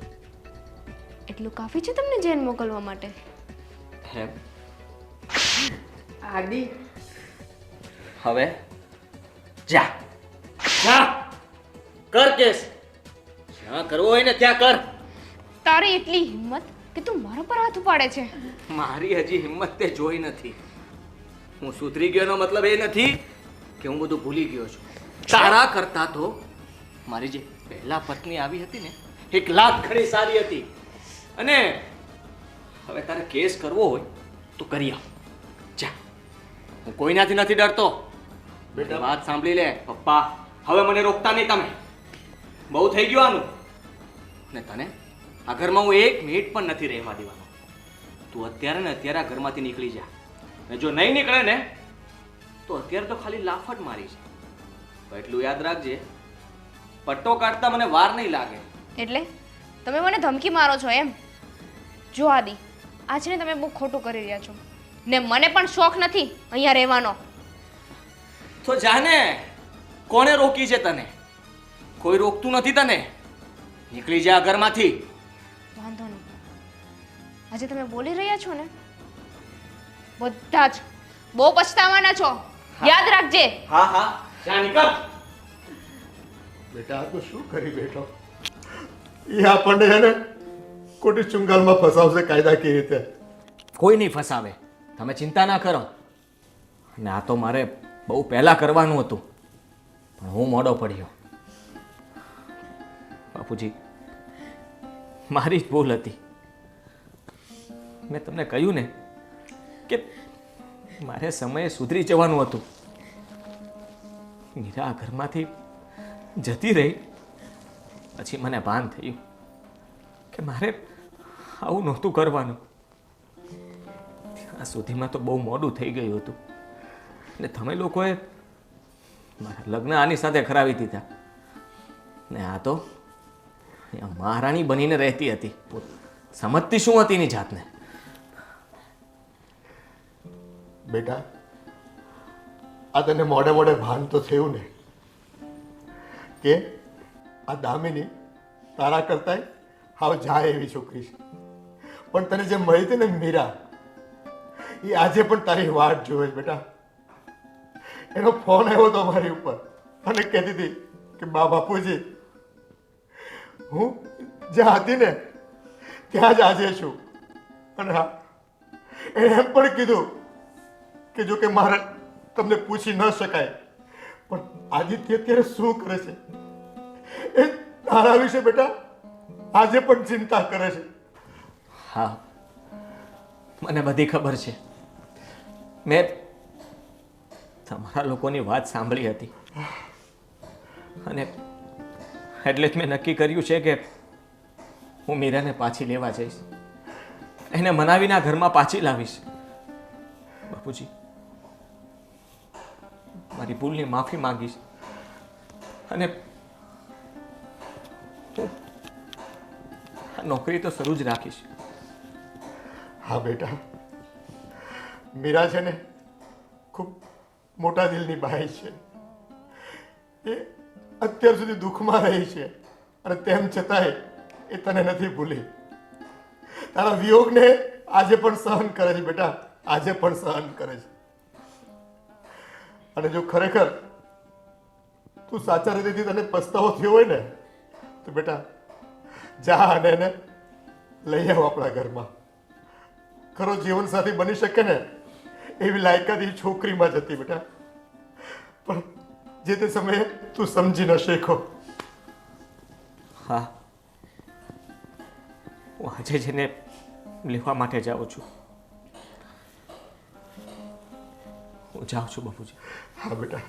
એટલું કાફી છે તમને જેલ મોકલવા માટે? હે? આદિ, હવે જા જા કર કેસ, જ્યાં કરવો હોય ને ત્યાં કર. તારી એટલી હિંમત કે તું મારા પર હાથ ઉપાડે છે? મારી હજી હિંમત તે જોઈ નથી. હું સુધરી ગયોનો મતલબ એ નથી કે હું બધું ભૂલી ગયો છું. તારા કરતા તો મારી જે પહેલા પત્ની આવી હતી ને 1 લાખ ઘણી સારી હતી. અને હવે તારે કેસ કરવો હોય તો કરી આવ. જા, હું કોઈનાથી નથી ડરતો. બેટા વાત સાંભળી લે પપ્પા, હવે મને રોકતા નહીં તમે. બહુ થઈ ગયું આનું. ને તને આ ઘરમાં હું 1 મિનિટ પણ નથી રહેવા દેવાનો. તું અત્યારે ને અત્યારે આ ઘરમાંથી નીકળી જા. ને જો નહીં નીકળે ને તો અત્યારે તો ખાલી લાફટ મારી છે. તો એટલું યાદ રાખજે, પટ્ટો કાઢતા મને વાર નહીં લાગે. એટલે તમે મને ધમકી મારો છો એમ? જો આદિ, આજ ને તમે બહુ ખોટું કરી રહ્યા છો ને મને પણ શોખ નથી અહીંયા રહેવાનો. તો જાને, કોણે રોકી છે તને? કોઈ રોકતું નથી તને. નીકળી જા આ ઘરમાંથી. વાંધો નહીં, આજે તમે બોલી રહ્યા છો ને બધા જ બહુ પછતાવાના છો. યાદ રાખજે. હા હા, જા નીકળ. બેટા આ તો શું કરી બેઠો? એ આપણને છે ને ખોટી ચુંગાલમાં ફસાવશે કાયદાકીય રીતે. કોઈ નહીં ફસાવે, તમે ચિંતા ના કરો. અને આ તો મારે બહુ પહેલા કરવાનું હતું, પણ હું મોડો પડ્યો. બાપુજી, મારી જ ભૂલ હતી. મેં તમને કહ્યું ને કે મારે સમયે સુધરી જવાનું હતું. મીરા આ ઘરમાંથી જતી રહી પછી મને ભાન થયું કે મારે આવું નહોતું કરવાનું. ત્યાં સુધીમાં તો બહુ મોડું થઈ ગયું હતું ને તમે લોકોએ મારા લગ્ન આની સાથે કરાવી દીધા. ને આ તો અહીંયા મહારાણી બનીને રહેતી હતી. સમજતી શું હતી એની જાતને? બેટા આ તને મોડે મોડે ભાન તો થયું ને કે આ દામિની તારા કરતાંય હાવ જાય એવી છોકરી છે. પણ તને જે મળી હતી ને મીરા, એ આજે પણ તારી વાટ જોવે છે બેટા. એનો ફોન આવ્યો હતો મારી ઉપર અને કહેતી હતી કે બાપુજી હું જ્યાં હતી ને ત્યાં જ આજે છું. અને હા, એણે એમ પણ કીધું કે જો કે મારે તમને પૂછી ન શકાય, પણ આદિત્ય અત્યારે શું કરે છે એ તારા વિશે બેટા આજે પણ ચિંતા કરે છે. હા, મને બધી ખબર છે. મેં તમારા લોકોની વાત સાંભળી હતી અને એટલે જ મેં નક્કી કર્યું છે કે હું મીરાને પાછી લેવા જઈશ. એને મનાવીને આ ઘરમાં પાછી લાવીશ. બાપુજી, મારી ભૂલની માફી માંગીશ અને હું આ નોકરી તો શરૂ જ રાખીશ. હા બેટા, મીરા છે ને ખૂબ મોટા દિલની બાઈ છે. એ અત્યાર સુધી દુઃખમાં રહી છે અને તેમ છતાંય એ તને નથી ભૂલી. તારા વિયોગને આજે પણ સહન કરે છે બેટા, આજે પણ સહન કરે છે. અને જો ખરેખર તું સાચા રીતેથી તને પસ્તાવો થયો હોય ને તો બેટા જા અને એને લઈ આવ આપણા ઘરમાં. ખરો જીવનસાથી બની શકે ને એવી લાયકાત એ છોકરીમાં જ હતી બેટા, પણ જે તે સમયે તું સમજી ન શીખો. હા, હું આજે જેને લેવા માટે જાઉં છું. હું જાઉં છું બાપુજી. હા બેટા.